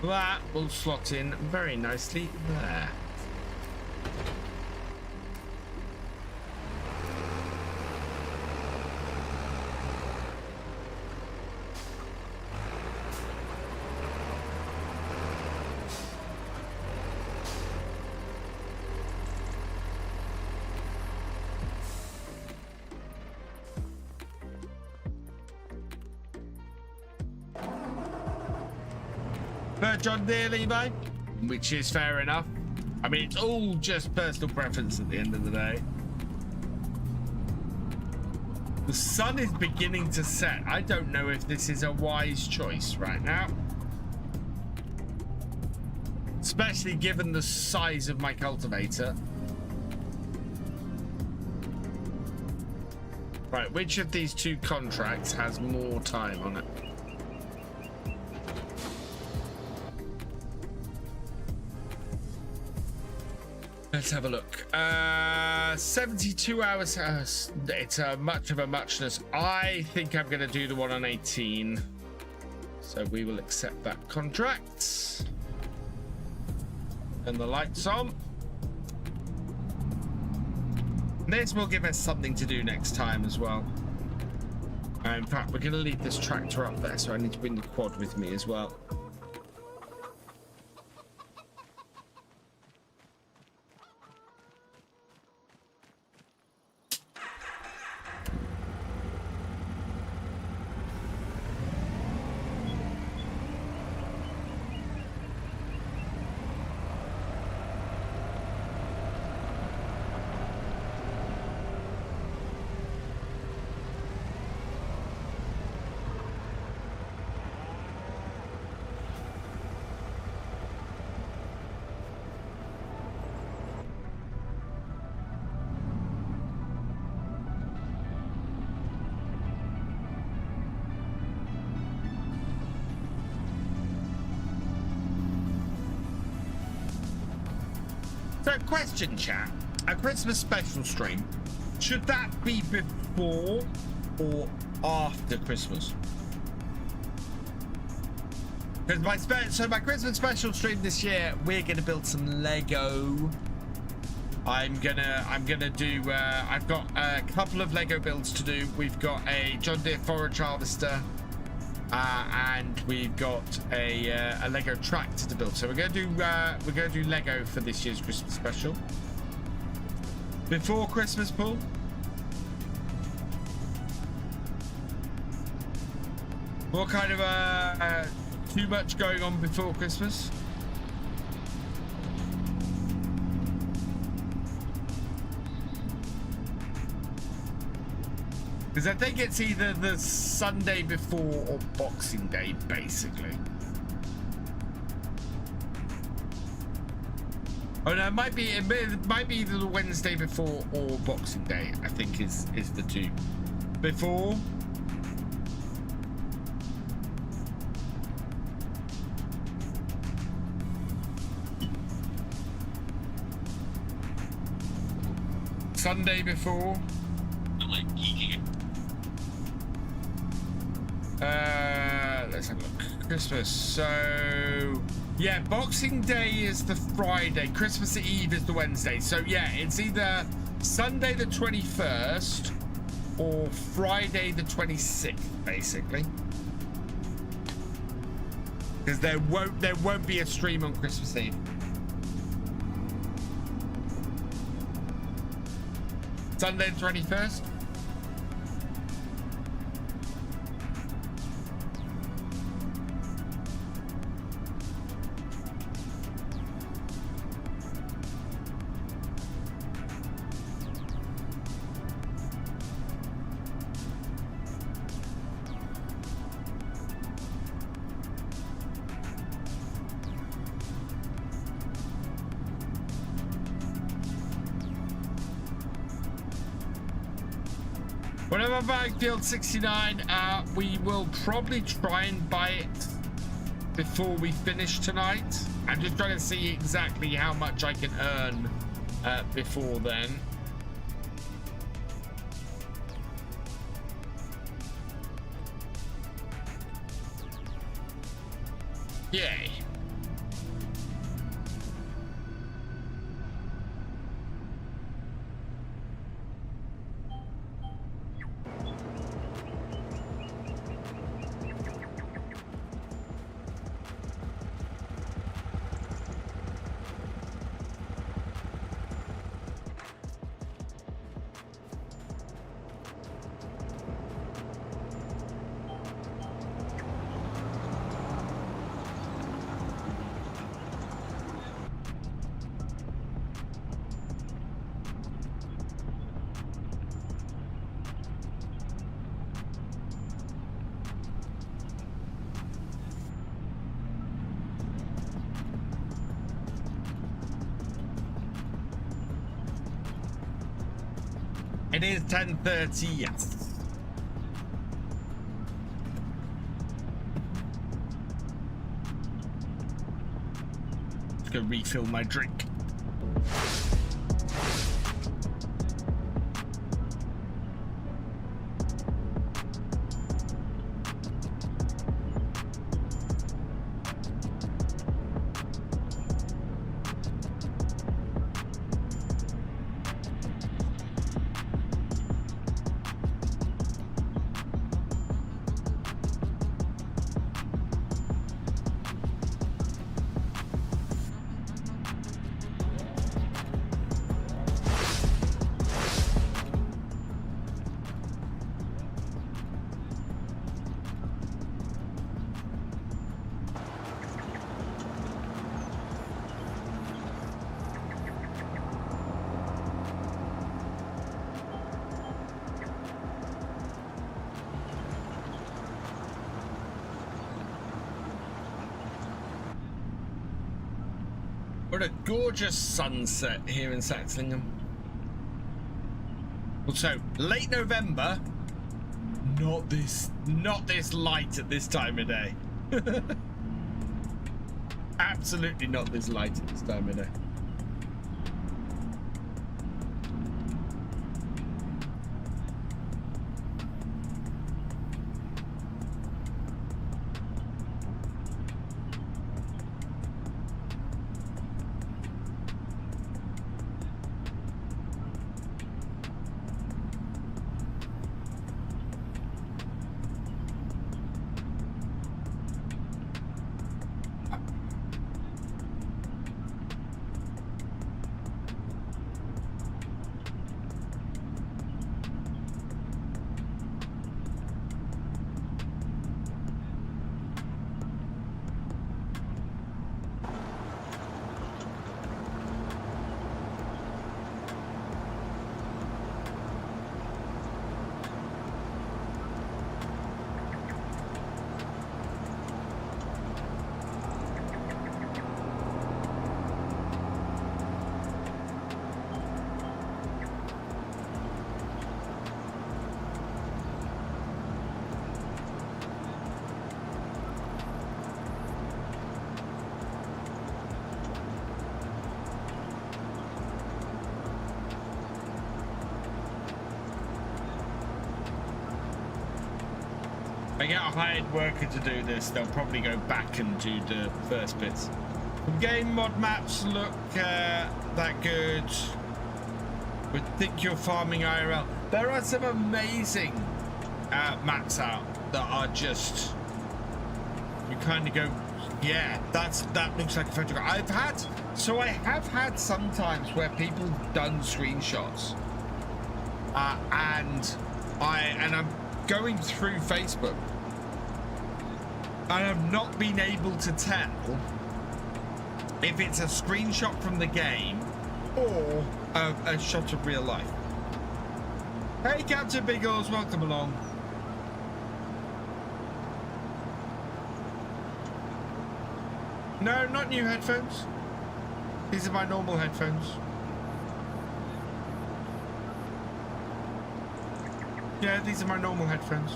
That will slot in very nicely there. John Deere, Levi, which is fair enough. I mean, it's all just personal preference at the end of the day. The sun is beginning to set. I don't know if this is a wise choice right now, especially given the size of my cultivator. Right, which of these two contracts has more time on it? Let's have a look. 72 hours. It's much of a muchness. I think I'm going to do the one on 18. So we will accept that contract. And the lights on. This will give us something to do next time as well. In fact, we're going to leave this tractor up there, so I need to bring the quad with me as well. So, question, chat. A Christmas special stream, should that be before or after Christmas? Because my Christmas special stream this year, we're gonna build some Lego. I'm gonna do. I've got a couple of Lego builds to do. We've got a John Deere forage harvester. And we've got a Lego tractor to build. So we're gonna do Lego for this year's Christmas special. Before Christmas, Paul? What kind of too much going on before Christmas? Because I think it's either the Sunday before or Boxing Day, basically. Oh no, it might be either the Wednesday before or Boxing Day. I think is the two. Before. Sunday before. Let's have a look. Christmas. So yeah, Boxing Day is the Friday. Christmas Eve is the Wednesday. So yeah, it's either Sunday the 21st or Friday the 26th, basically. Because there won't be a stream on Christmas Eve. Sunday the 21st. Whenever Battlefield 69, we will probably try and buy it before we finish tonight. I'm just trying to see exactly how much I can earn before then. Yay. It is 10:30, yes. Let's go refill my drink. What a gorgeous sunset here in Saxlingham. Also, late November, not this light at this time of day. Absolutely not this light at this time of day. I get a hired worker to do this, they'll probably go back and do the first bits. The game mod maps look that good. Would think you're farming IRL. There are some amazing maps out that are just, you kind of go, yeah, that looks like a photograph. I have had sometimes where people have done screenshots, and I'm going through Facebook, and I've not been able to tell if it's a screenshot from the game or a shot of real life. Hey, Captain Biggles, welcome along. No, not new headphones. These are my normal headphones. Yeah, these are my normal headphones.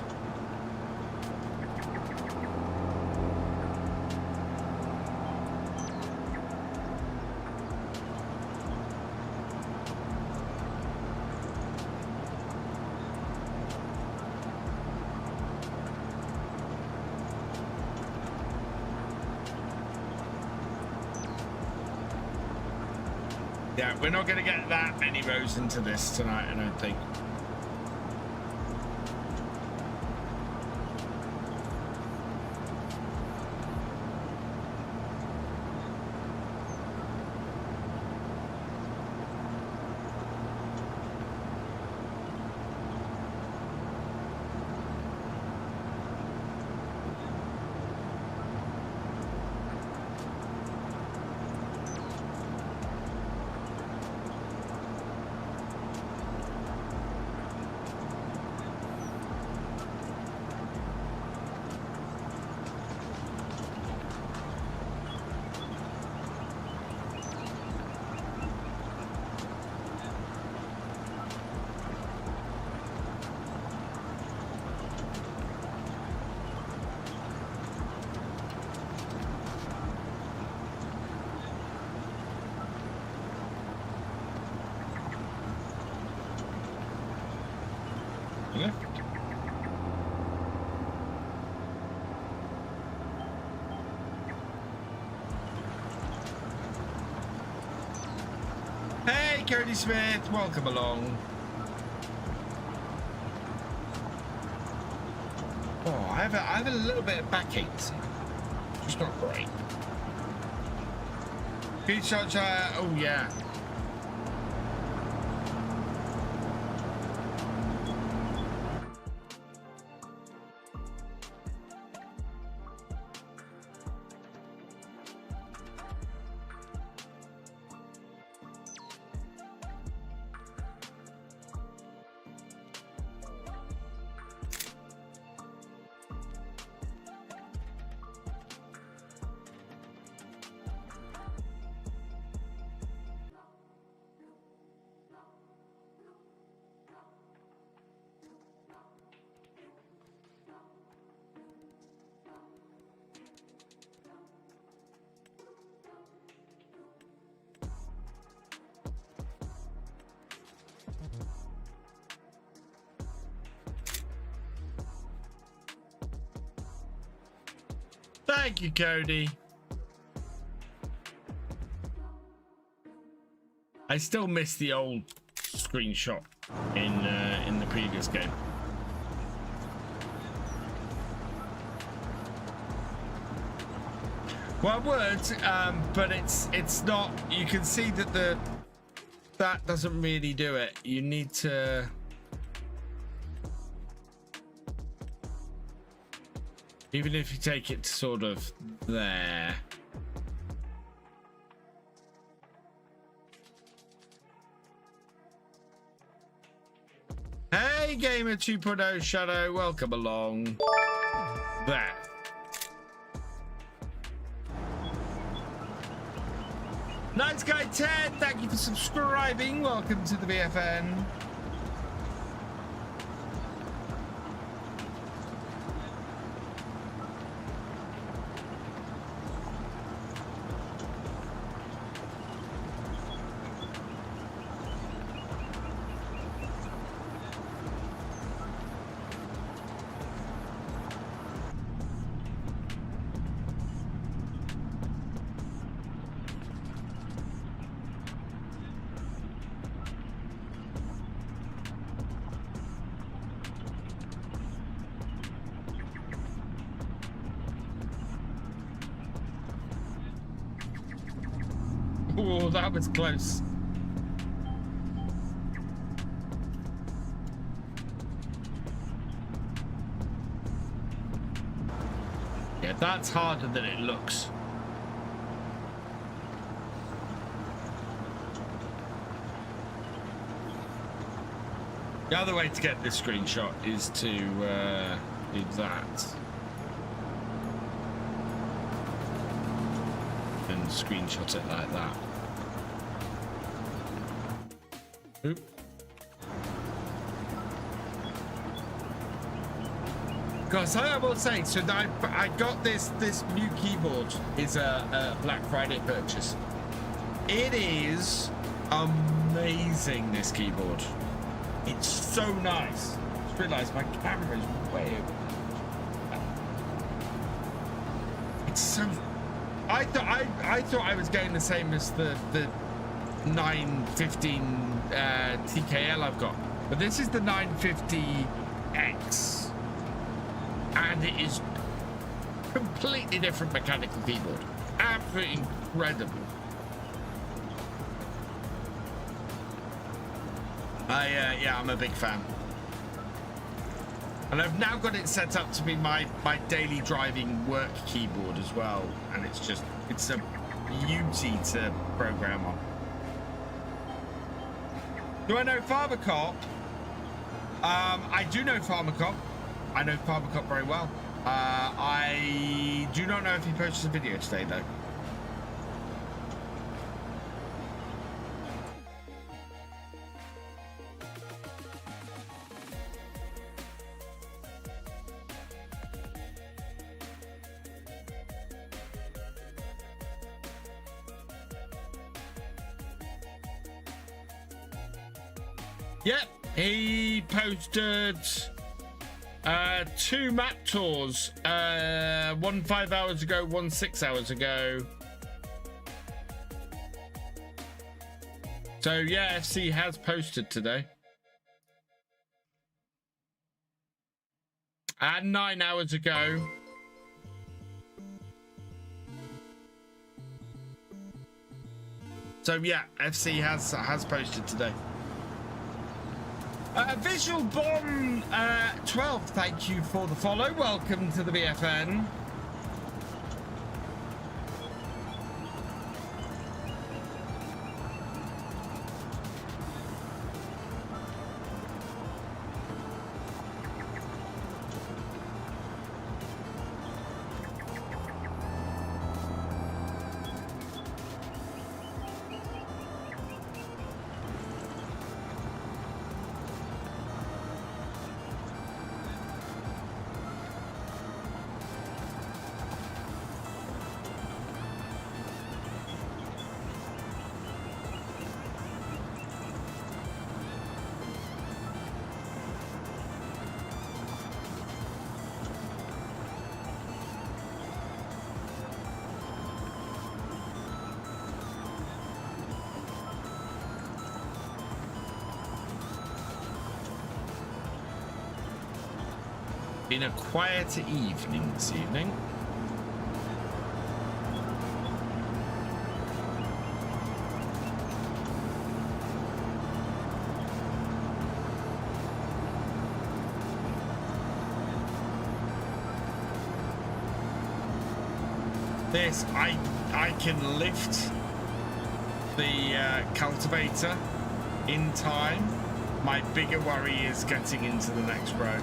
Yeah, we're not going to get that many rows into this tonight, I don't think. Hey, Cody Smith, welcome along. Oh, I have a little bit of backache. It's not great. Beet shots, oh yeah. Thank you, Cody. I still miss the old screenshot in the previous game. Well, it would, but it's not. You can see that that doesn't really do it. You need to. Even if you take it to sort of there. Hey, Gamer 2.0 Shadow, welcome along. There. Nice Guy 10, thank you for subscribing. Welcome to the VFN. Oh, that was close. Yeah, that's harder than it looks. The other way to get this screenshot is to do that. And screenshot it like that. Oop. Because I will say, so I got this new keyboard is a Black Friday purchase. It is amazing, this keyboard. It's so nice. I just realized my camera is way over. It's so. I thought I was getting the same as the 915 TKL I've got, but this is the 950X, and it is completely different mechanical keyboard. Absolutely incredible. Yeah, I'm a big fan. And I've now got it set up to be my daily driving work keyboard as well. And it's a beauty to program on. Do I know Farmercop? I do know Farmercop. I know Farmercop very well. I do not know if he posted a video today though. Yep, he posted 2 map tours, one 5 hours ago, one 6 hours ago. So yeah, FC has posted today. And 9 hours ago. So yeah, FC has posted today. Visual Bomb 12, thank you for the follow. Welcome to the BFN. Been a quieter evening this evening. This, I can lift the cultivator in time. My bigger worry is getting into the next row.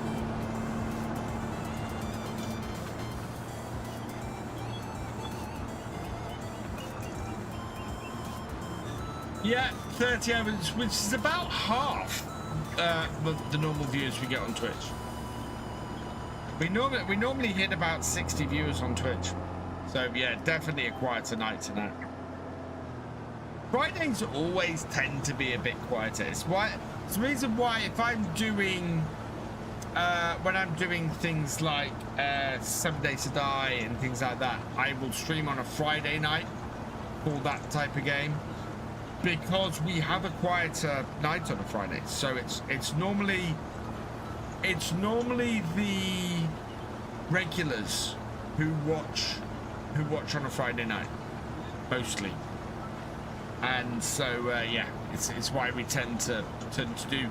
Yeah, 30 hours, which is about half the normal viewers we get on Twitch. We normally hit about 60 viewers on Twitch. So yeah, definitely a quieter night tonight. Fridays always tend to be a bit quieter. It's the reason why if I'm doing when I'm doing things like 7 Days to Die and things like that, I will stream on a Friday night for that type of game. Because we have a quieter night on a Friday, so it's normally the regulars who watch on a Friday night, mostly. And so yeah, it's why we tend to do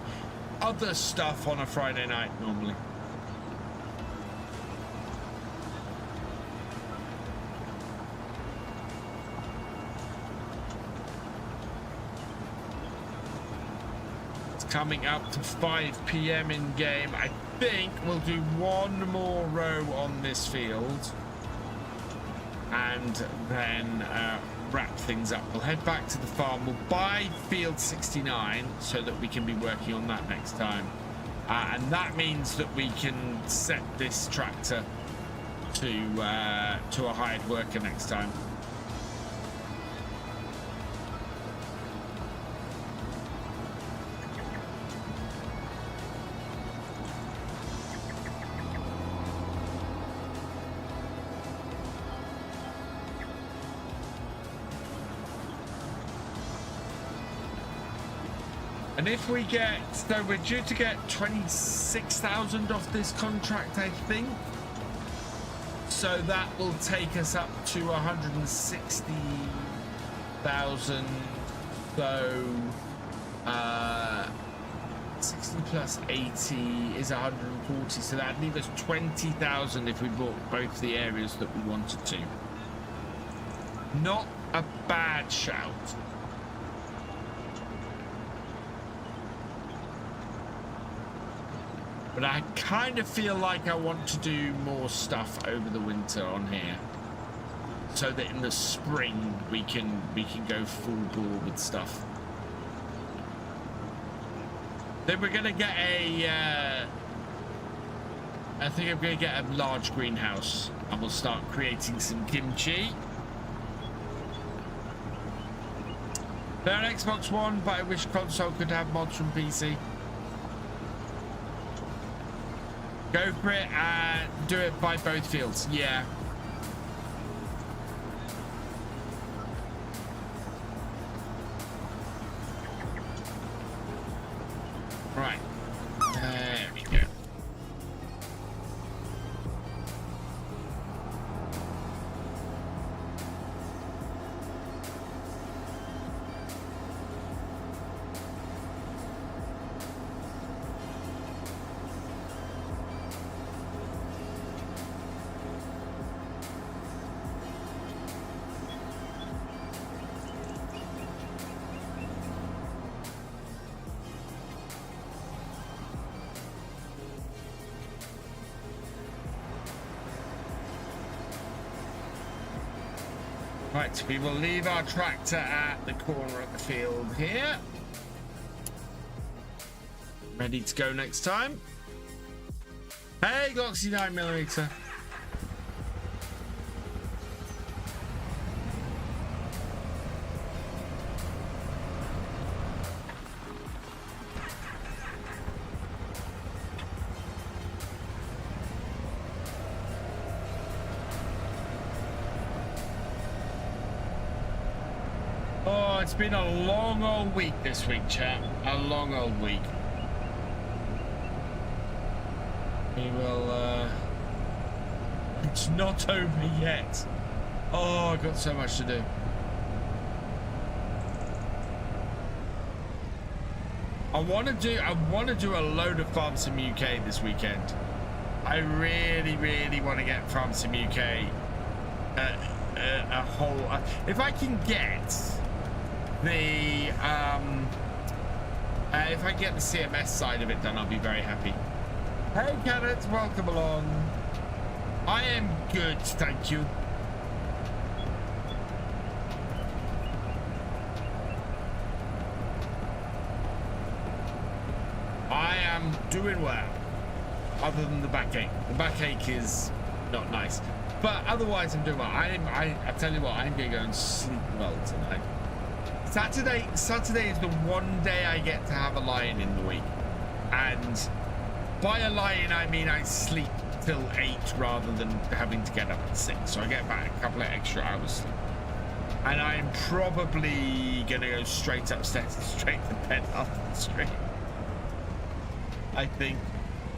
other stuff on a Friday night normally. It's coming up to 5 p.m. in game. I think we'll do one more row on this field and then wrap things up. We'll head back to the farm. We'll buy field 69 so that we can be working on that next time, and that means that we can set this tractor to a hired worker next time. And if we get, so we're due to get 26,000 off this contract, I think. So that will take us up to 160,000. So 60 plus 80 is 140. So that'd leave us 20,000 if we bought both the areas that we wanted to. Not a bad shout. But I kind of feel like I want to do more stuff over the winter on here, so that in the spring we can go full bore with stuff. Then we're gonna get a I think I'm gonna get a large greenhouse and we'll start creating some kimchi. They're on Xbox One, but I wish console could have mods from PC. Go for it and do it by both fields. Yeah. Right. There we go. Right, we will leave our tractor at the corner of the field here. Ready to go next time. Hey, Gloxy 9mm. It's been a long old week this week, chat. A long old week. We will, it's not over yet. Oh, I've got so much to do. I want to do a load of Farm Sim UK this weekend. I really want to get Farm Sim UK a whole, if I can get the if I get the CMS side of it done, I'll be very happy. Hey Carrots, welcome along. I am good, thank you. I am doing well, other than the backache. The backache is not nice, but otherwise I'm doing well. I tell you what, I'm gonna go and sleep well tonight. Saturday is the one day I get to have a lie-in in the week, and by a lie-in I mean I sleep till 8 rather than having to get up at 6, so I get back a couple of extra hours sleep. And I'm probably gonna go straight upstairs and straight to bed after the stream. I think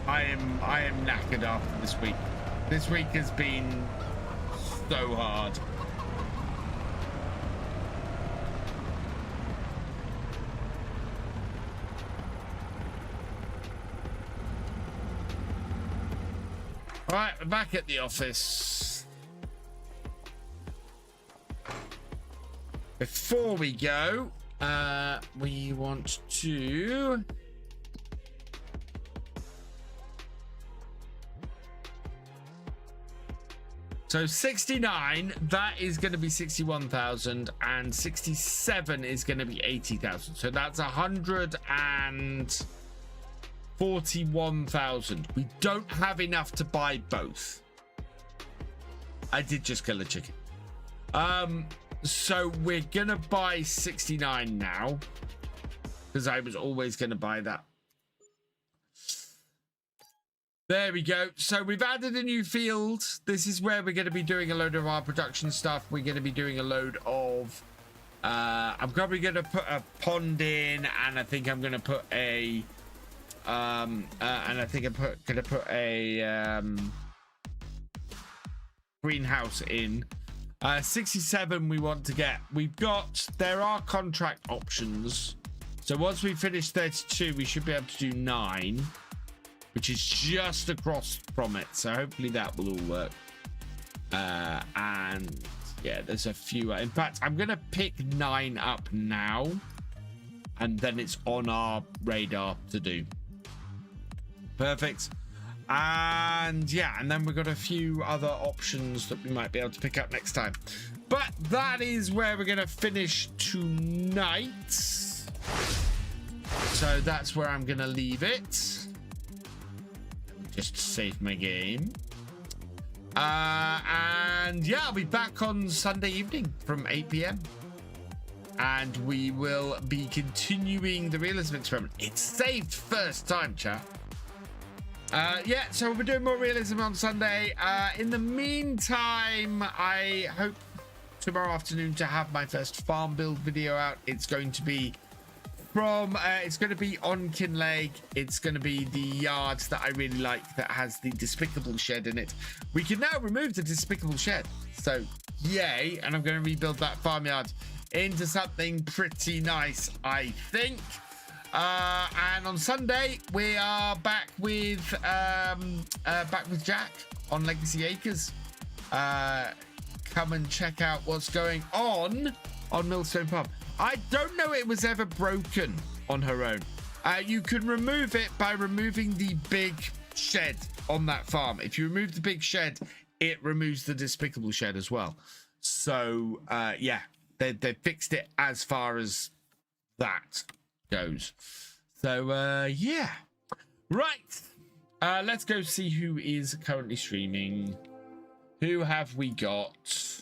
I am knackered after this week. This week has been so hard. All right, we're back at the office. Before we go, we want to... So 69, that is going to be 61,000, and 67 is going to be 80,000. So that's 141,000. We don't have enough to buy both. I did just kill a chicken. So we're going to buy 69 now, because I was always going to buy that. There we go. So we've added a new field. This is where we're going to be doing a load of our production stuff. We're going to be doing a load of... I'm probably going to put a pond in, and I think I'm going to put a... and I think I'm going to put a greenhouse in. 67 we want to get. There are contract options. So once we finish 32, we should be able to do 9. Which is just across from it, so hopefully that will all work. And yeah, there's a few. In fact, I'm gonna pick 9 up now, and then it's on our radar to do. Perfect. And yeah, and then we've got a few other options that we might be able to pick up next time. But that is where we're gonna finish tonight. So that's where I'm gonna leave it. Just to save my game. And yeah, I'll be back on Sunday evening from 8 p.m. And we will be continuing the realism experiment. It's saved first time, chat. Yeah, so we'll be doing more realism on Sunday. In the meantime, I hope tomorrow afternoon to have my first farm build video out. It's going to be it's going to be on Kinleg. It's going to be the yard that I really like that has the despicable shed in it. We can now remove the despicable shed, so yay. And I'm going to rebuild that farmyard into something pretty nice, I think. And on Sunday we are back with Jack on Legacy Acres. Come and check out what's going on Millstone Pub. I don't know it was ever broken on her own. You can remove it by removing the big shed on that farm. If you remove the big shed, it removes the despicable shed as well. So yeah, they fixed it as far as that goes. So yeah, right. Let's go see who is currently streaming. Who have we got?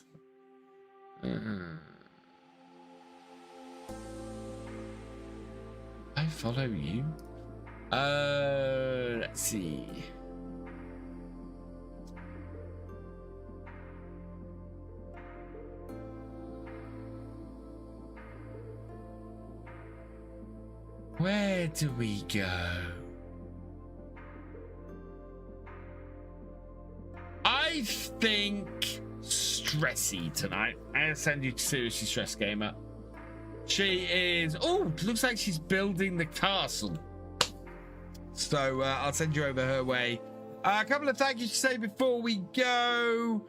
I follow you. Let's see. Where do we go? I think Stressy tonight. I'll send you to Seriously Stress Gamer. She is... Oh, looks like she's building the castle. So I'll send you over her way. A couple of thank yous to say before we go.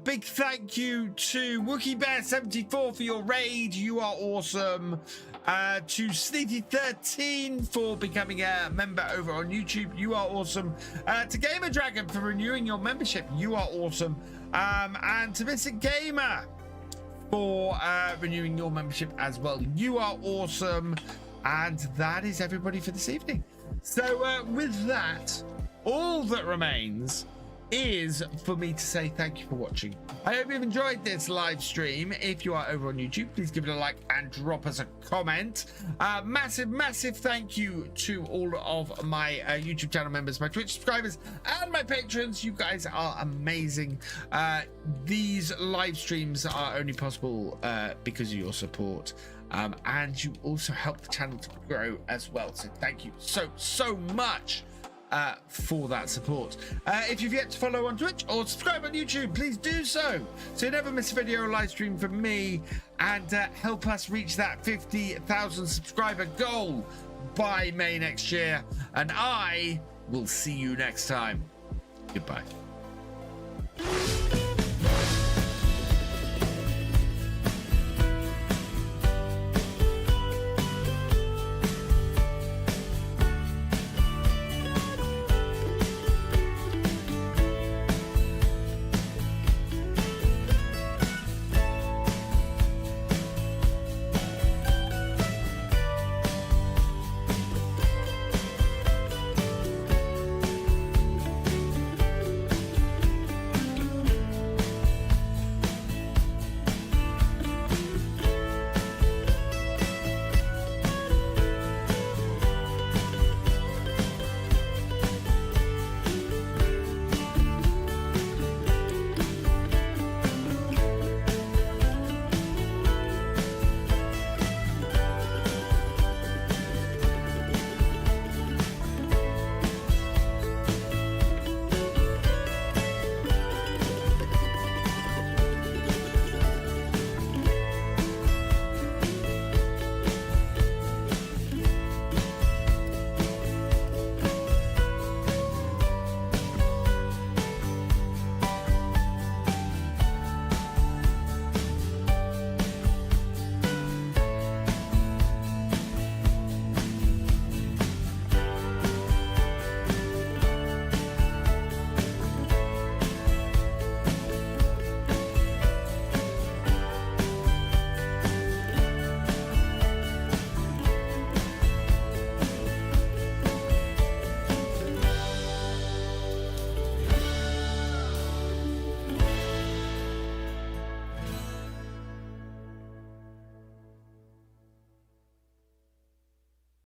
Big thank you to WookieBear74 for your raid. You are awesome. To Sneaky13 for becoming a member over on YouTube. You are awesome. To Gamer Dragon for renewing your membership. You are awesome. And to Vincent Gamer for renewing your membership as well. You are awesome. And that is everybody for this evening. So with that, all that remains is for me to say thank you for watching. I hope you've enjoyed this live stream. If you are over on YouTube, please give it a like and drop us a comment. Massive thank you to all of my YouTube channel members, my Twitch subscribers, and my patrons. You guys are amazing. These live streams are only possible because of your support, and you also help the channel to grow as well. So thank you so much for that support. If you've yet to follow on Twitch or subscribe on YouTube, please do so you never miss a video or live stream from me, and help us reach that 50,000 subscriber goal by May next year. And I will see you next time. Goodbye.